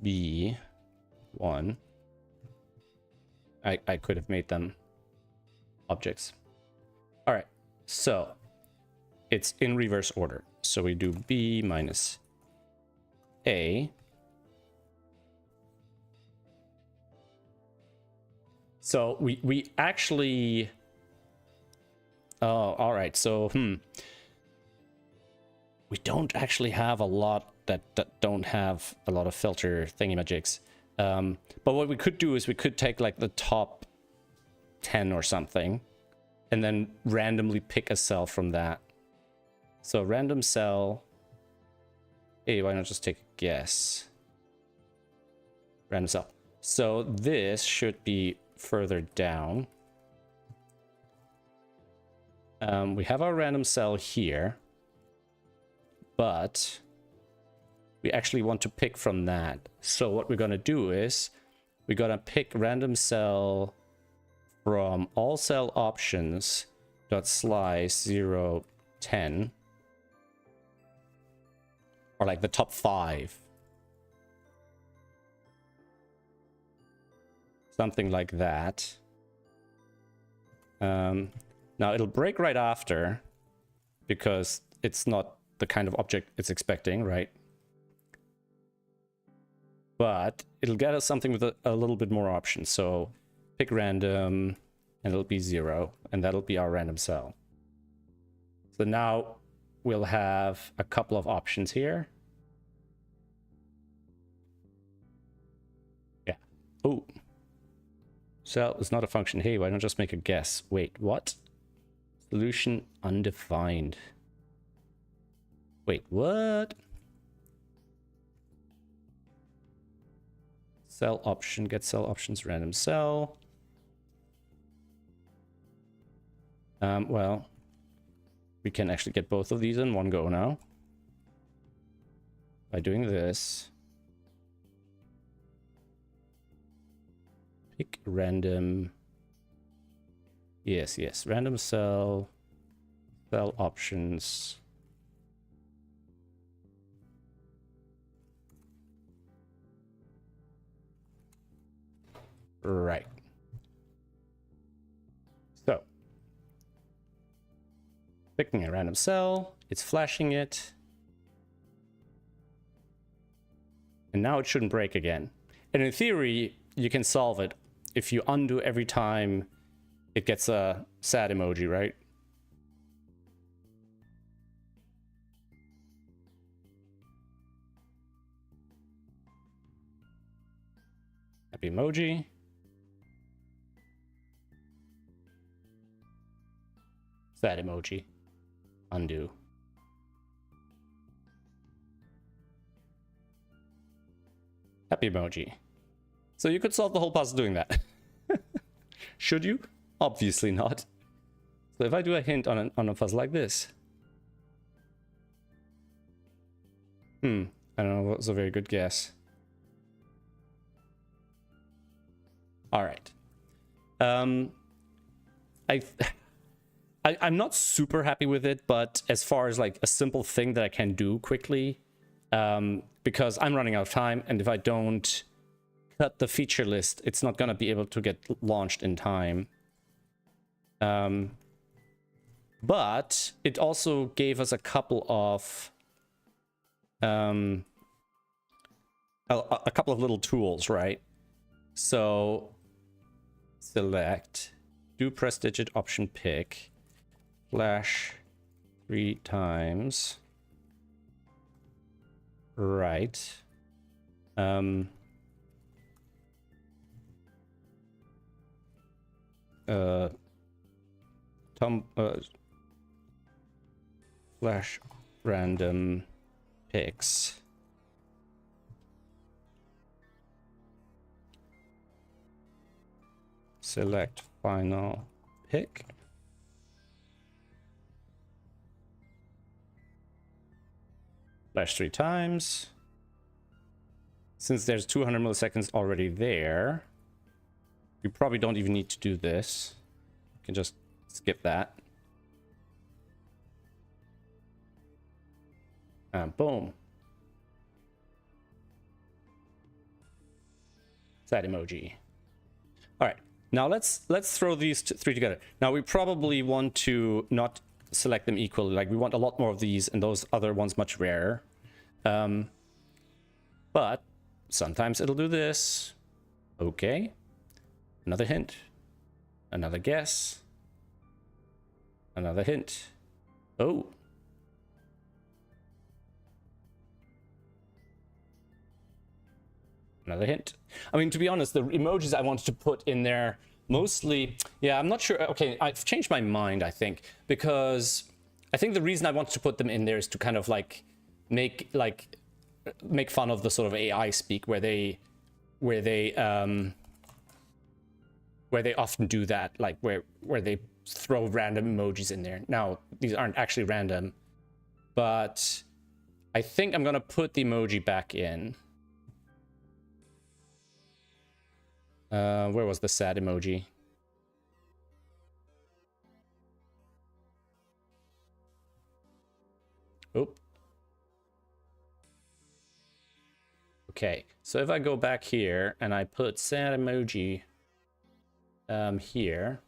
B1. I could have made them objects. All right, so it's in reverse order. So we do B minus A. So we actually, oh, all right. So we don't actually have a lot that don't have a lot of filter thingamajigs. But what we could do is we could take like the top 10 or something and then randomly pick a cell from that. So random cell. Hey, why not just take a guess? Random cell. So this should be further down. We have our random cell here, but we actually want to pick from that. So what we're going to do is we're going to pick random cell from all cell options dot slice 0 10, or like the top 5, something like that. Now it'll break right after because it's not the kind of object it's expecting, right? but it'll get us something with a little bit more options. So pick random, and it'll be 0, and that'll be our random cell. So now we'll have a couple of options here. Yeah. Oh. Cell is not a function. Hey, why don't I just make a guess? Wait, what? Solution undefined. Wait, what? Cell option, get cell options, random cell. Well, we can actually get both of these in one go now. By doing this. Pick random. Yes, yes, random cell. Cell options. Right. So, picking a random cell, it's flashing it. And now it shouldn't break again. And in theory, you can solve it if you undo every time it gets a sad emoji, right? Happy emoji. Sad emoji. Undo. Happy emoji. So you could solve the whole puzzle doing that. Should you? Obviously not. So if I do a hint on a puzzle like this. I don't know, that was a very good guess. All right. I'm not super happy with it, but as far as like a simple thing that I can do quickly, because I'm running out of time, and if I don't cut the feature list, it's not gonna be able to get launched in time. But it also gave us a couple of a couple of little tools, right? So select, do press digit option pick, flash 3 times, right? Flash random picks. Select final pick. Flash 3 times. Since there's 200 milliseconds already there, you probably don't even need to do this. You can just skip that. And boom. Sad emoji. All right. Now let's throw these 3 together. Now we probably want to not select them equally. Like we want a lot more of these and those other ones much rarer. But sometimes it'll do this. Okay. Another hint. Another guess. Another hint. Oh. Another hint. I mean, to be honest, the emojis I wanted to put in there mostly, yeah, I'm not sure. Okay, I've changed my mind, I think, because I think the reason I wanted to put them in there is to kind of like make fun of the sort of AI speak where they often do that, like where they throw random emojis in there. Now, these aren't actually random, but I think I'm gonna put the emoji back in. Where was the sad emoji? Oop. Okay, so if I go back here and I put sad emoji here,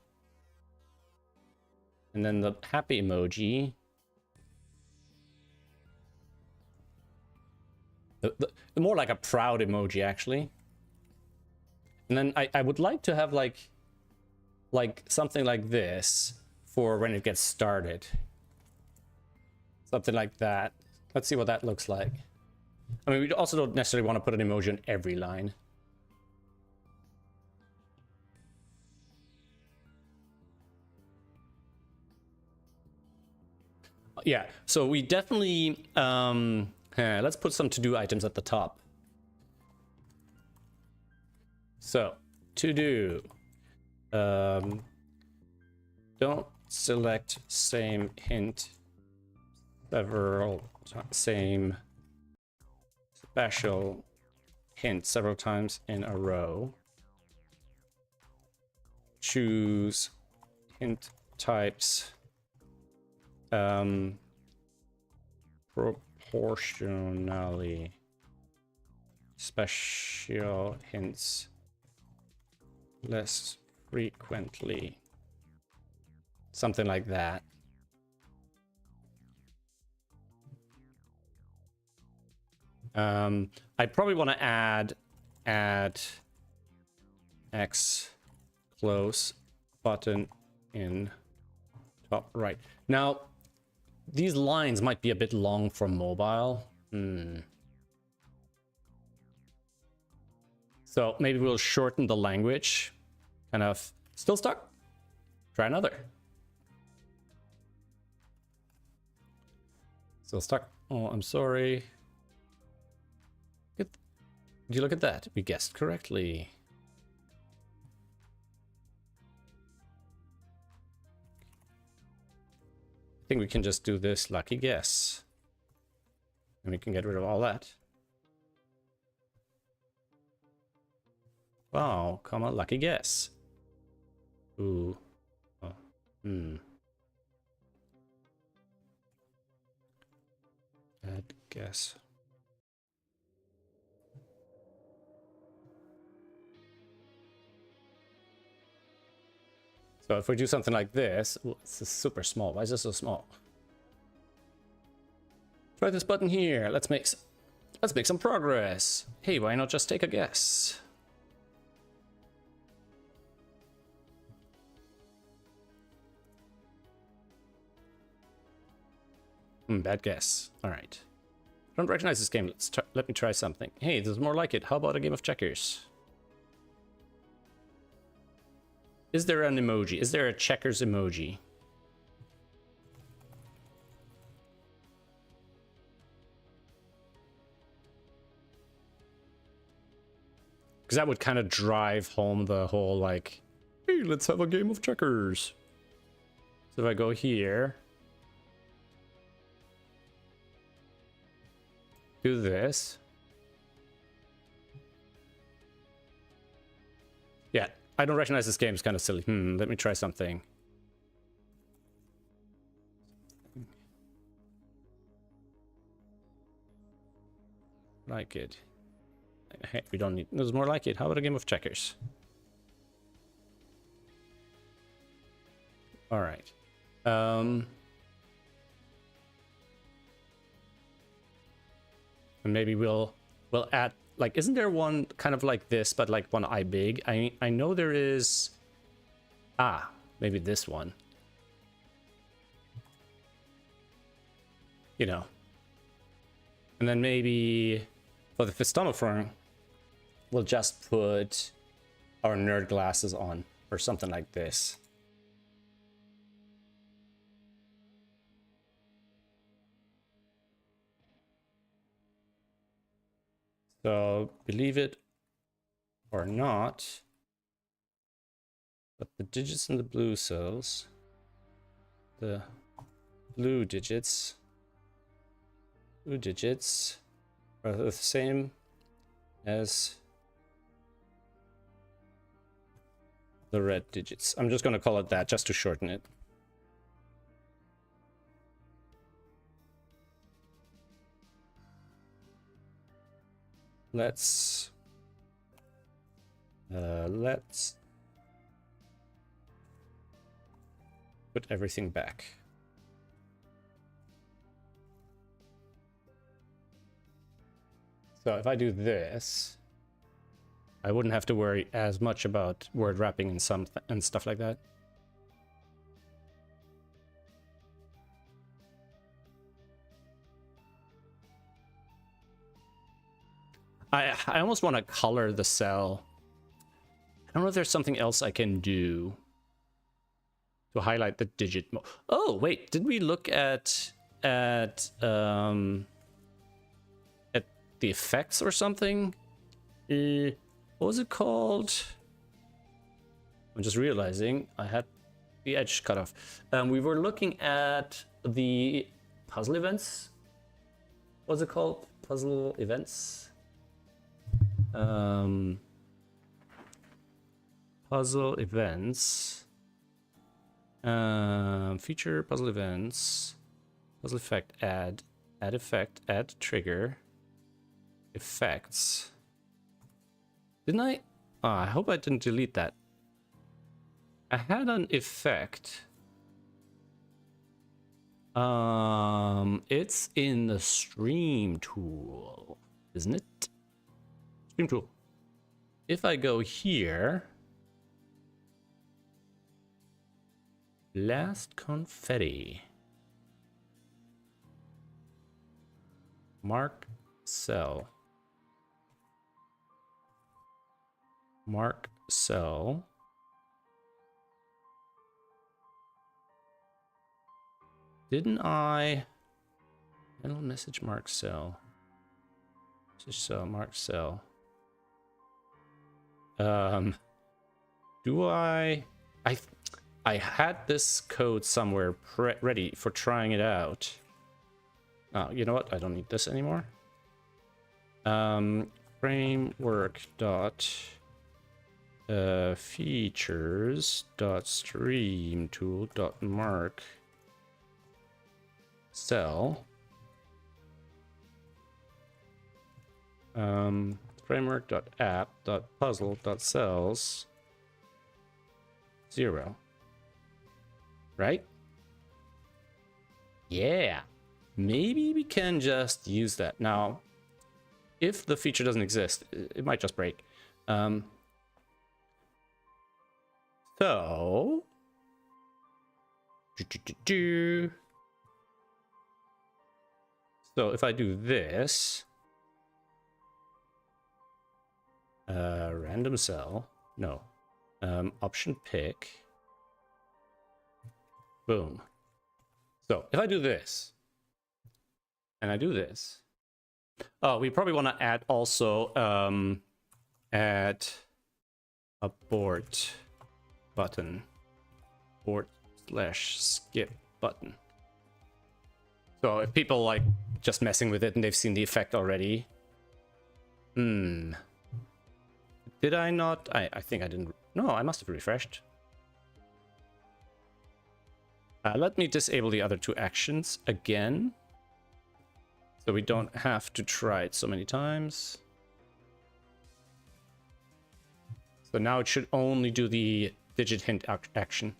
and then the happy emoji, More like a proud emoji, actually. And then I would like to have like something like this for when it gets started. Something like that. Let's see what that looks like. I mean, we also don't necessarily want to put an emoji on every line. Yeah, so we definitely let's put some to-do items at the top. So to do, don't select same hint same special hint several times in a row. Choose hint types proportionally. Special hints less frequently. Something like that. I probably want to add X close button in top right. Now, these lines might be a bit long for mobile. So maybe we'll shorten the language. Kind of still stuck. Try another. Still stuck. Oh, I'm sorry. Did you look at that? We guessed correctly. I think we can just do this lucky guess. And we can get rid of all that. Wow, comma, lucky guess. Ooh. Oh. Bad guess. So if we do something like this, ooh, this is super small. Why is this so small? Try this button here. Let's make some progress. Hey, why not just take a guess? Bad guess. All right. Don't recognize this game. Let me try something. Hey, there's more like it. How about a game of checkers? Is there an emoji? Is there a checkers emoji? Because that would kind of drive home the whole like, hey, let's have a game of checkers. So if I go here, do this. Yeah, I don't recognize this game. It's kind of silly. Let me try something. Like it. Hey, we don't need... There's more like it. How about a game of checkers? All right. And maybe we'll add... Like, isn't there one kind of like this, but like one eye big? I know there is... Ah, maybe this one. You know. And then maybe for the fistonophone, we'll just put our nerd glasses on or something like this. So, believe it or not, but the digits in the blue cells, the blue digits are the same as the red digits. I'm just going to call it that just to shorten it. Let's put everything back. So if I do this, I wouldn't have to worry as much about word wrapping and stuff like that. I almost want to color the cell. I don't know if there's something else I can do to highlight the digit. Oh wait, did we look at the effects or something? What was it called? I'm just realizing I had the edge cut off. We were looking at the puzzle events. What's it called? Puzzle events. Puzzle events. Feature puzzle events. Puzzle effect add effect, add trigger. Effects. Didn't I? Oh, I hope I didn't delete that. I had an effect. It's in the stream tool, isn't it? Stream tool. If I go here, last confetti. Mark cell. Mark cell. Didn't I? Final message mark cell. Message cell mark cell. Do I had this code somewhere ready for trying it out. Oh, you know what? I don't need this anymore. Framework dot features dot stream tool dot mark cell. Framework dot app dot puzzle dot cells 0. Right? Yeah. Maybe we can just use that. Now, if the feature doesn't exist, it might just break. So if I do this, random cell, no, option pick, boom. So if I do this, and I do this, oh, we probably want to add also add a abort button, abort/skip button. So if people like just messing with it and they've seen the effect already. Did I not? I think I didn't. No, I must have refreshed. Let me disable the other two actions again, so we don't have to try it so many times. So now it should only do the digit hint action.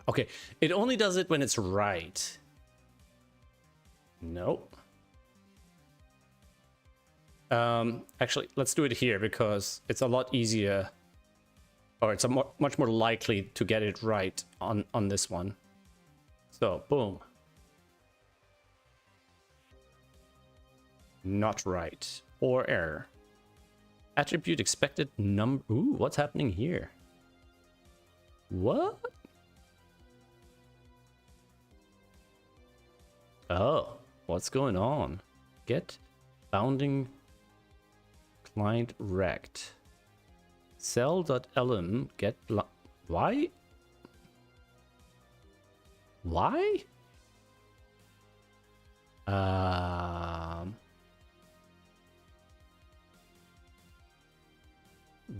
Okay. It only does it when it's right. Nope. Actually, let's do it here because it's a lot easier, or it's much more likely to get it right on this one. So, boom. Not right. Or error. Attribute expected number. Ooh, what's happening here? What? Oh, what's going on? Get bounding client rect. Cell.lm get why? Why?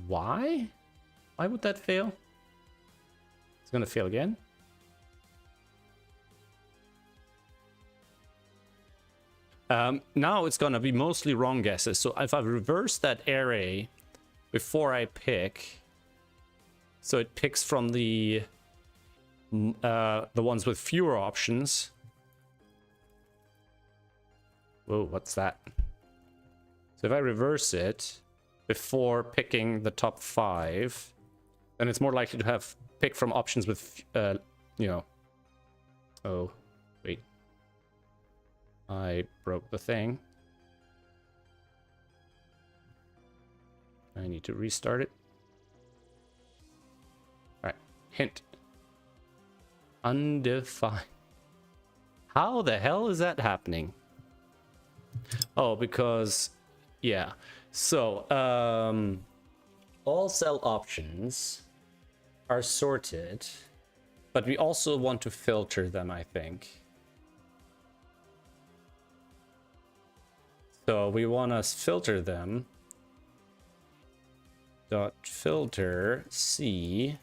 Why? Why would that fail? It's gonna fail again. Now it's gonna be mostly wrong guesses. So if I reverse that array before I pick, so it picks from the ones with fewer options. Whoa, what's that? So if I reverse it before picking the top 5, then it's more likely to have pick from options with, you know. Oh, wait. I broke the thing. I need to restart it. Alright, hint. Undefined. How the hell is that happening? Oh, because, yeah. So, all cell options are sorted, but we also want to filter them, I think. So we want to filter them. Dot filter C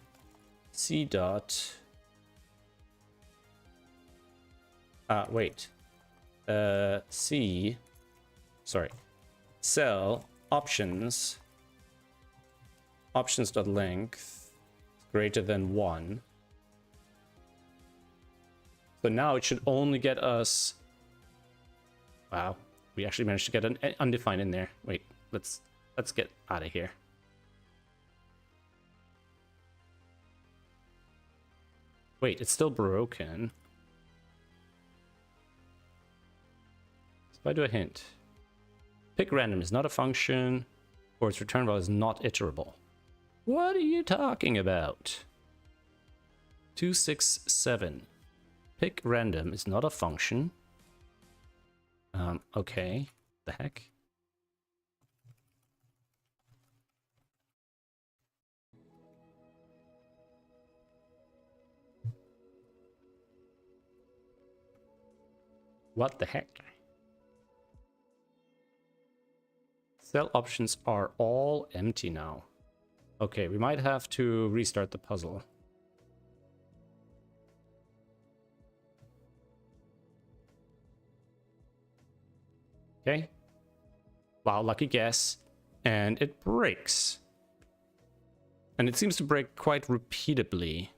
dot. Wait. C. Sorry. Cell options. Options dot length greater than 1. So now it should only get us. Wow, we actually managed to get an undefined in there. Wait, let's get out of here. Wait, it's still broken. So if I do a hint, pick random is not a function, or its return value is not iterable. What are you talking about? 267. Pick random is not a function. Okay. The heck? What the heck? Cell options are all empty now. Okay, we might have to restart the puzzle. Okay. Wow, lucky guess. And it breaks. And it seems to break quite repeatedly.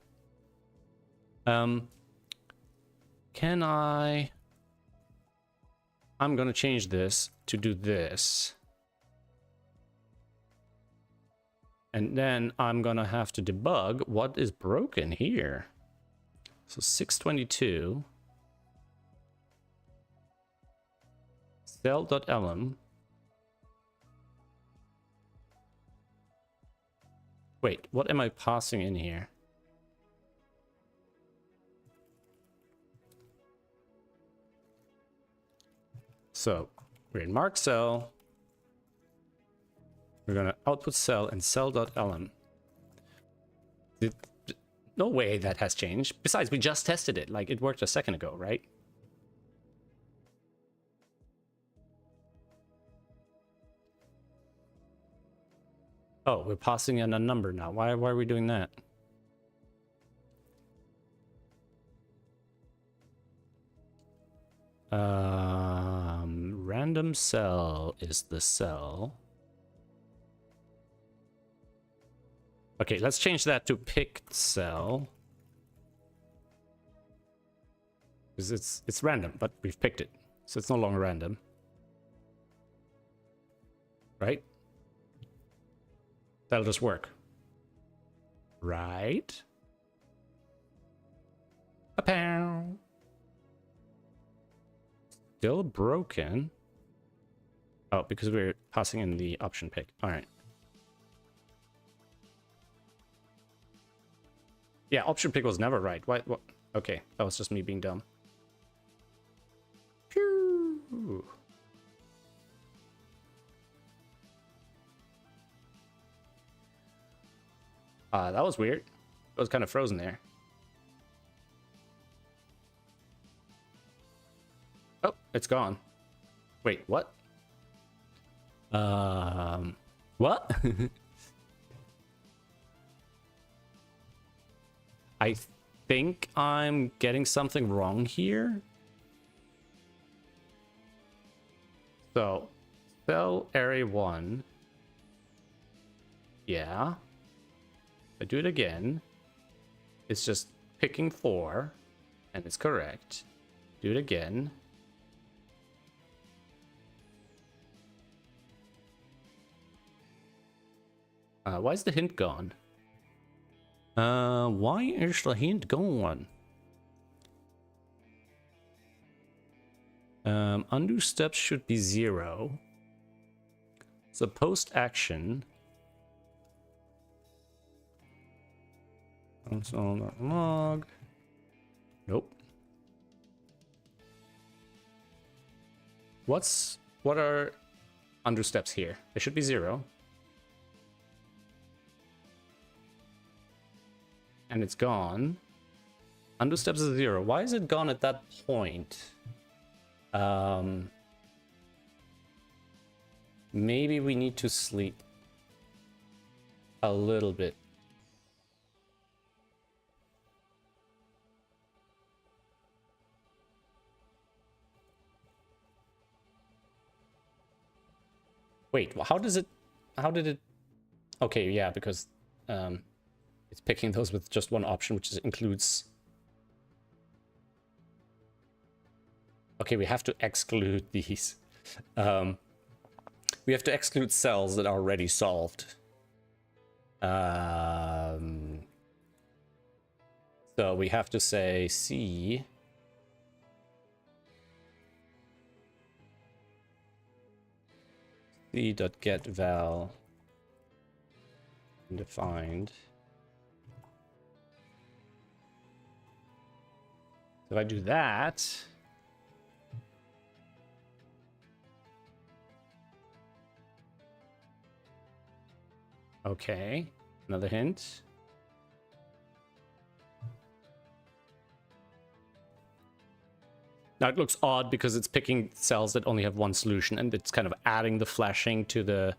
Can I... I'm gonna change this to do this. And then I'm gonna have to debug what is broken here. So 622 cell.lm. Wait, what am I passing in here? So we're in mark cell. We're gonna output cell and cell.lm. No way that has changed. Besides, we just tested it. Like, it worked a second ago, right? Oh, we're passing in a number now. Why are we doing that? Random cell is the cell. Okay, let's change that to picked cell. Because it's random, but we've picked it. So it's no longer random. Right? That'll just work. Right? A-pow. Still broken. Oh, because we're passing in the option pick. All right. Yeah, option pick was never right. What? Okay, that was just me being dumb. Phew. That was weird. It was kind of frozen there. Oh, it's gone. Wait, what? What? I think I'm getting something wrong here. So, cell area 1. Yeah. I do it again. It's just picking 4, and it's correct. Do it again. Why is the hint gone? Why is the hint gone? Undo steps should be 0. So post action. Console.log. Nope. What are undo steps here? They should be 0. And it's gone. Undo steps is 0. Why is it gone at that point? Maybe we need to sleep a little bit. Wait, how did it? Okay, yeah, because it's picking those with just one option, which includes. Okay, we have to exclude these. We have to exclude cells that are already solved. So we have to say C. C.getVal defined. So if I do that. Okay, another hint. Now it looks odd because it's picking cells that only have one solution and it's kind of adding the flashing to the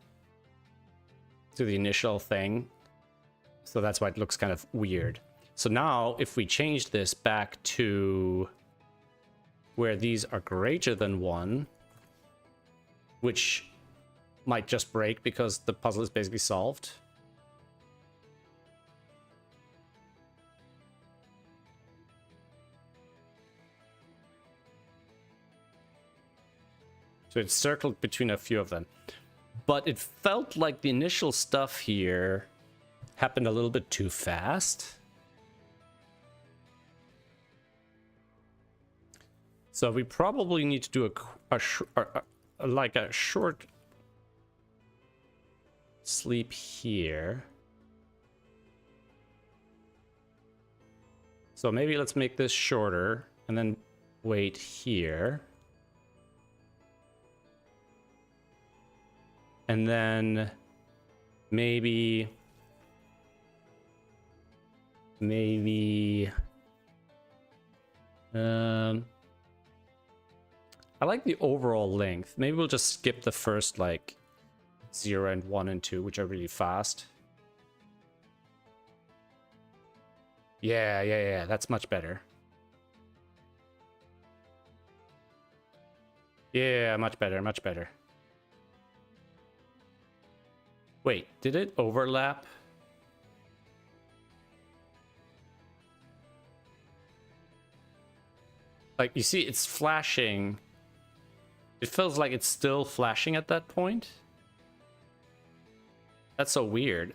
initial thing. So that's why it looks kind of weird. So now if we change this back to where these are greater than 1, which might just break because the puzzle is basically solved. So it's circled between a few of them. But it felt like the initial stuff here happened a little bit too fast. So we probably need to do a short sleep here. So maybe let's make this shorter and then wait here. And then maybe I like the overall length. Maybe we'll just skip the first like 0 and 1 and 2, which are really fast. Yeah, that's much better. Yeah, much better. Wait, did it overlap? Like, you see, it's flashing. It feels like it's still flashing at that point. That's so weird.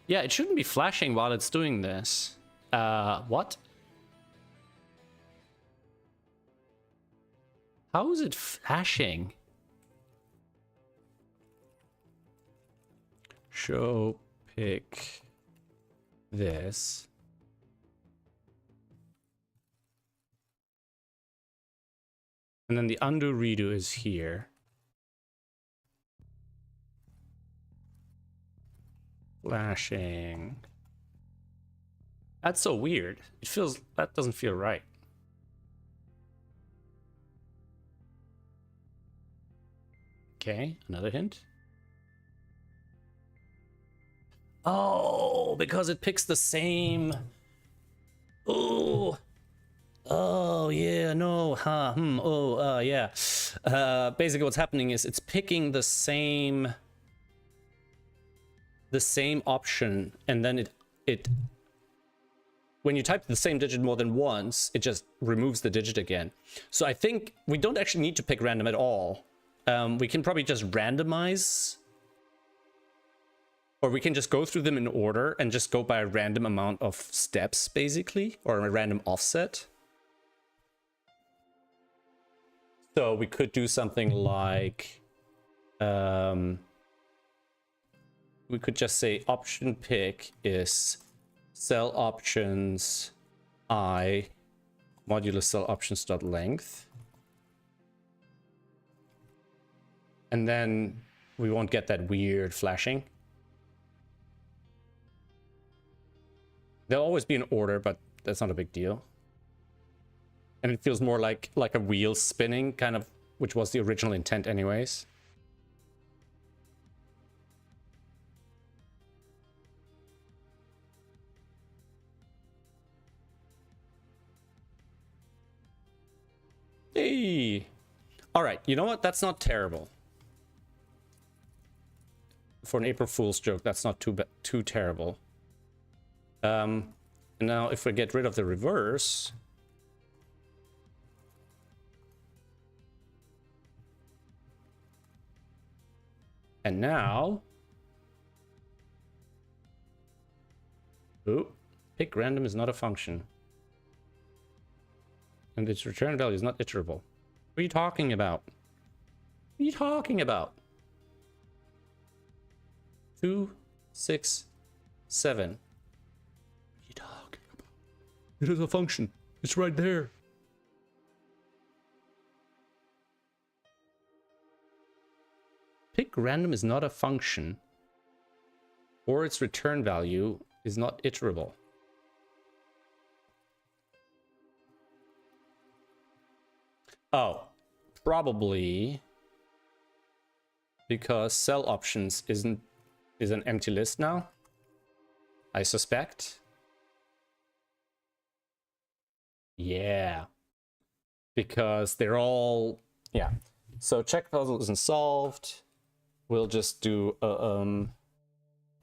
Yeah, it shouldn't be flashing while it's doing this. What? How is it flashing? Show pick this. And then the undo redo is here. Flashing. That's so weird. It feels, that doesn't feel right. Okay, another hint. Oh, because it picks the same. Oh yeah, no, huh, yeah. Basically what's happening is it's picking the same option, and then it when you type the same digit more than once, it just removes the digit again. So I think we don't actually need to pick random at all. We can probably just randomize, or we can just go through them in order and just go by a random amount of steps, basically, or a random offset. So we could do something like, we could just say option pick is cell options I modulus cell options dot length. And then we won't get that weird flashing. There'll always be an order, but that's not a big deal. And it feels more like a wheel spinning, kind of, which was the original intent anyways. Hey! Alright, you know what? That's not terrible. For an April Fool's joke, that's not too terrible. And now if we get rid of the reverse... And now... Ooh, pick random is not a function. And its return value is not iterable. What are you talking about? What are you talking about? 2, 6, 7. What are you talking about? It is a function. It's right there. Pick random is not a function, or its return value is not iterable. Oh, probably because cell options is an empty list now, I suspect. Yeah, because they're all, yeah. So check puzzle isn't solved. We'll just do an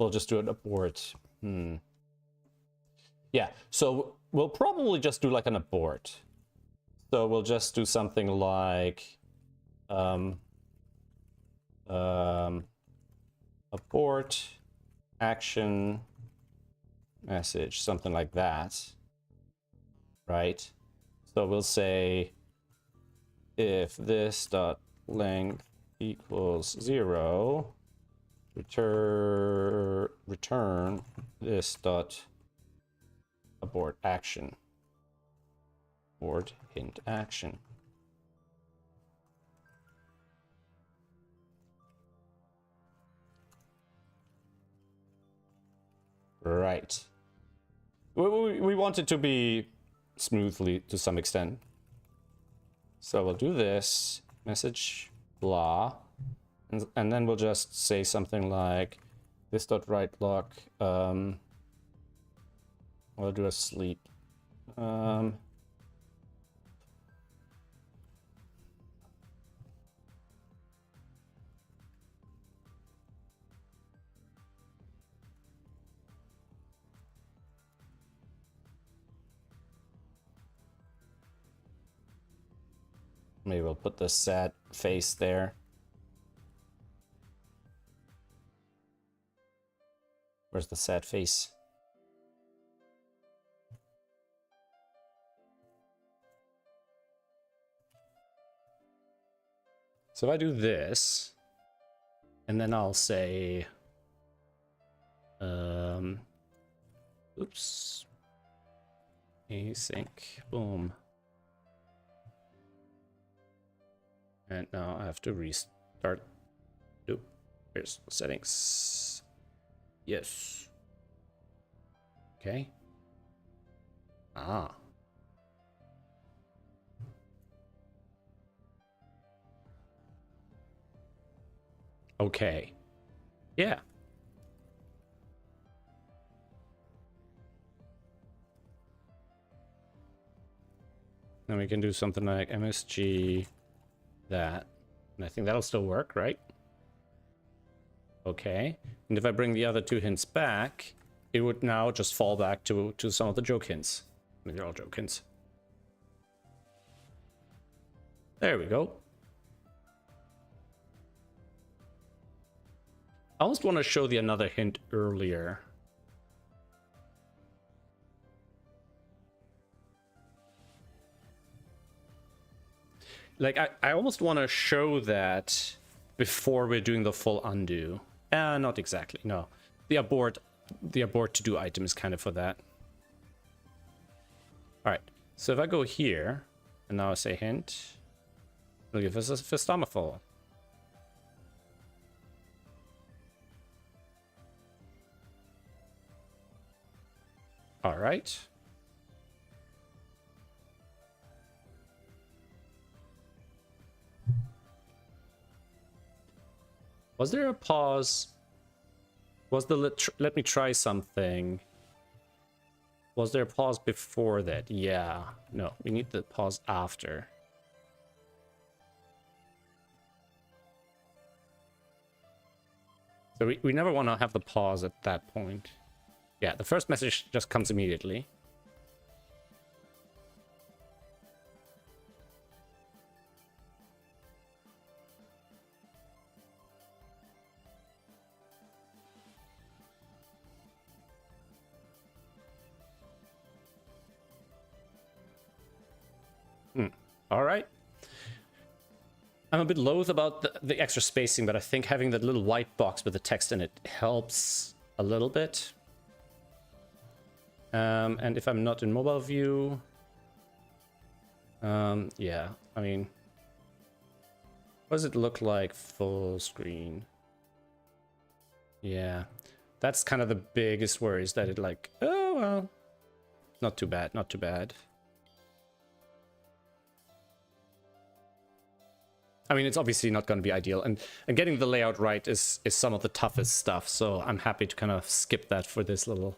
abort. Yeah, so we'll probably just do like an abort. So we'll just do something like abort action message, something like that, right? So we'll say if this dot length equals 0, return this dot abort action. Abort hint action. Right. We want it to be smoothly to some extent. So we'll do this message blah, and then we'll just say something like this dot write lock. I'll do a sleep. Maybe we'll put the sad face there. Where's the sad face? So if I do this, and then I'll say, oops, async, boom. And now I have to restart. Oop, here's settings. Yes. Okay. Ah. Okay. Yeah. Then we can do something like MSG that. And I think that'll still work, right? Okay. And if I bring the other two hints back, it would now just fall back to some of the joke hints. I mean, they're all joke hints. There we go. I almost want to show the another hint earlier. Like, I almost want to show that before we're doing the full undo. Not exactly, no. The abort to do item is kind of for that. Alright, so if I go here, and now I say hint, it'll give us a Fistamafall. Alright. Was there a pause? Was the let me try something? Was there a pause before that? Yeah. No, we need the pause after. So we never want to have the pause at that point. Yeah, the first message just comes immediately. All right. I'm a bit loath about the extra spacing, but I think having that little white box with the text in it helps a little bit. And if I'm not in mobile view, yeah, I mean, what does it look like full screen? Yeah, that's kind of the biggest worry, is that it like, oh, well, not too bad, not too bad. I mean, it's obviously not going to be ideal, and getting the layout right is some of the toughest stuff, so I'm happy to kind of skip that for this little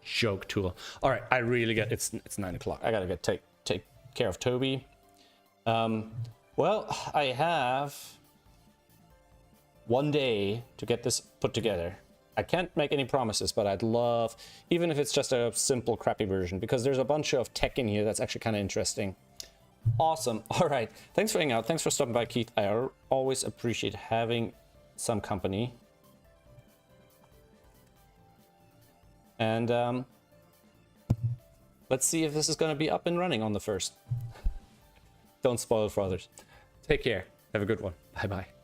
joke tool. All right, I really get it's 9 o'clock. I gotta take care of Toby. Well, I have 1 day to get this put together. I can't make any promises, but I'd love, even if it's just a simple crappy version, because there's a bunch of tech in here that's actually kind of interesting. Awesome. All right, thanks for hanging out. Thanks for stopping by, Keith. I always appreciate having some company. And let's see if this is going to be up and running on the 1st. Don't spoil it for others. Take care. Have a good one. Bye-bye.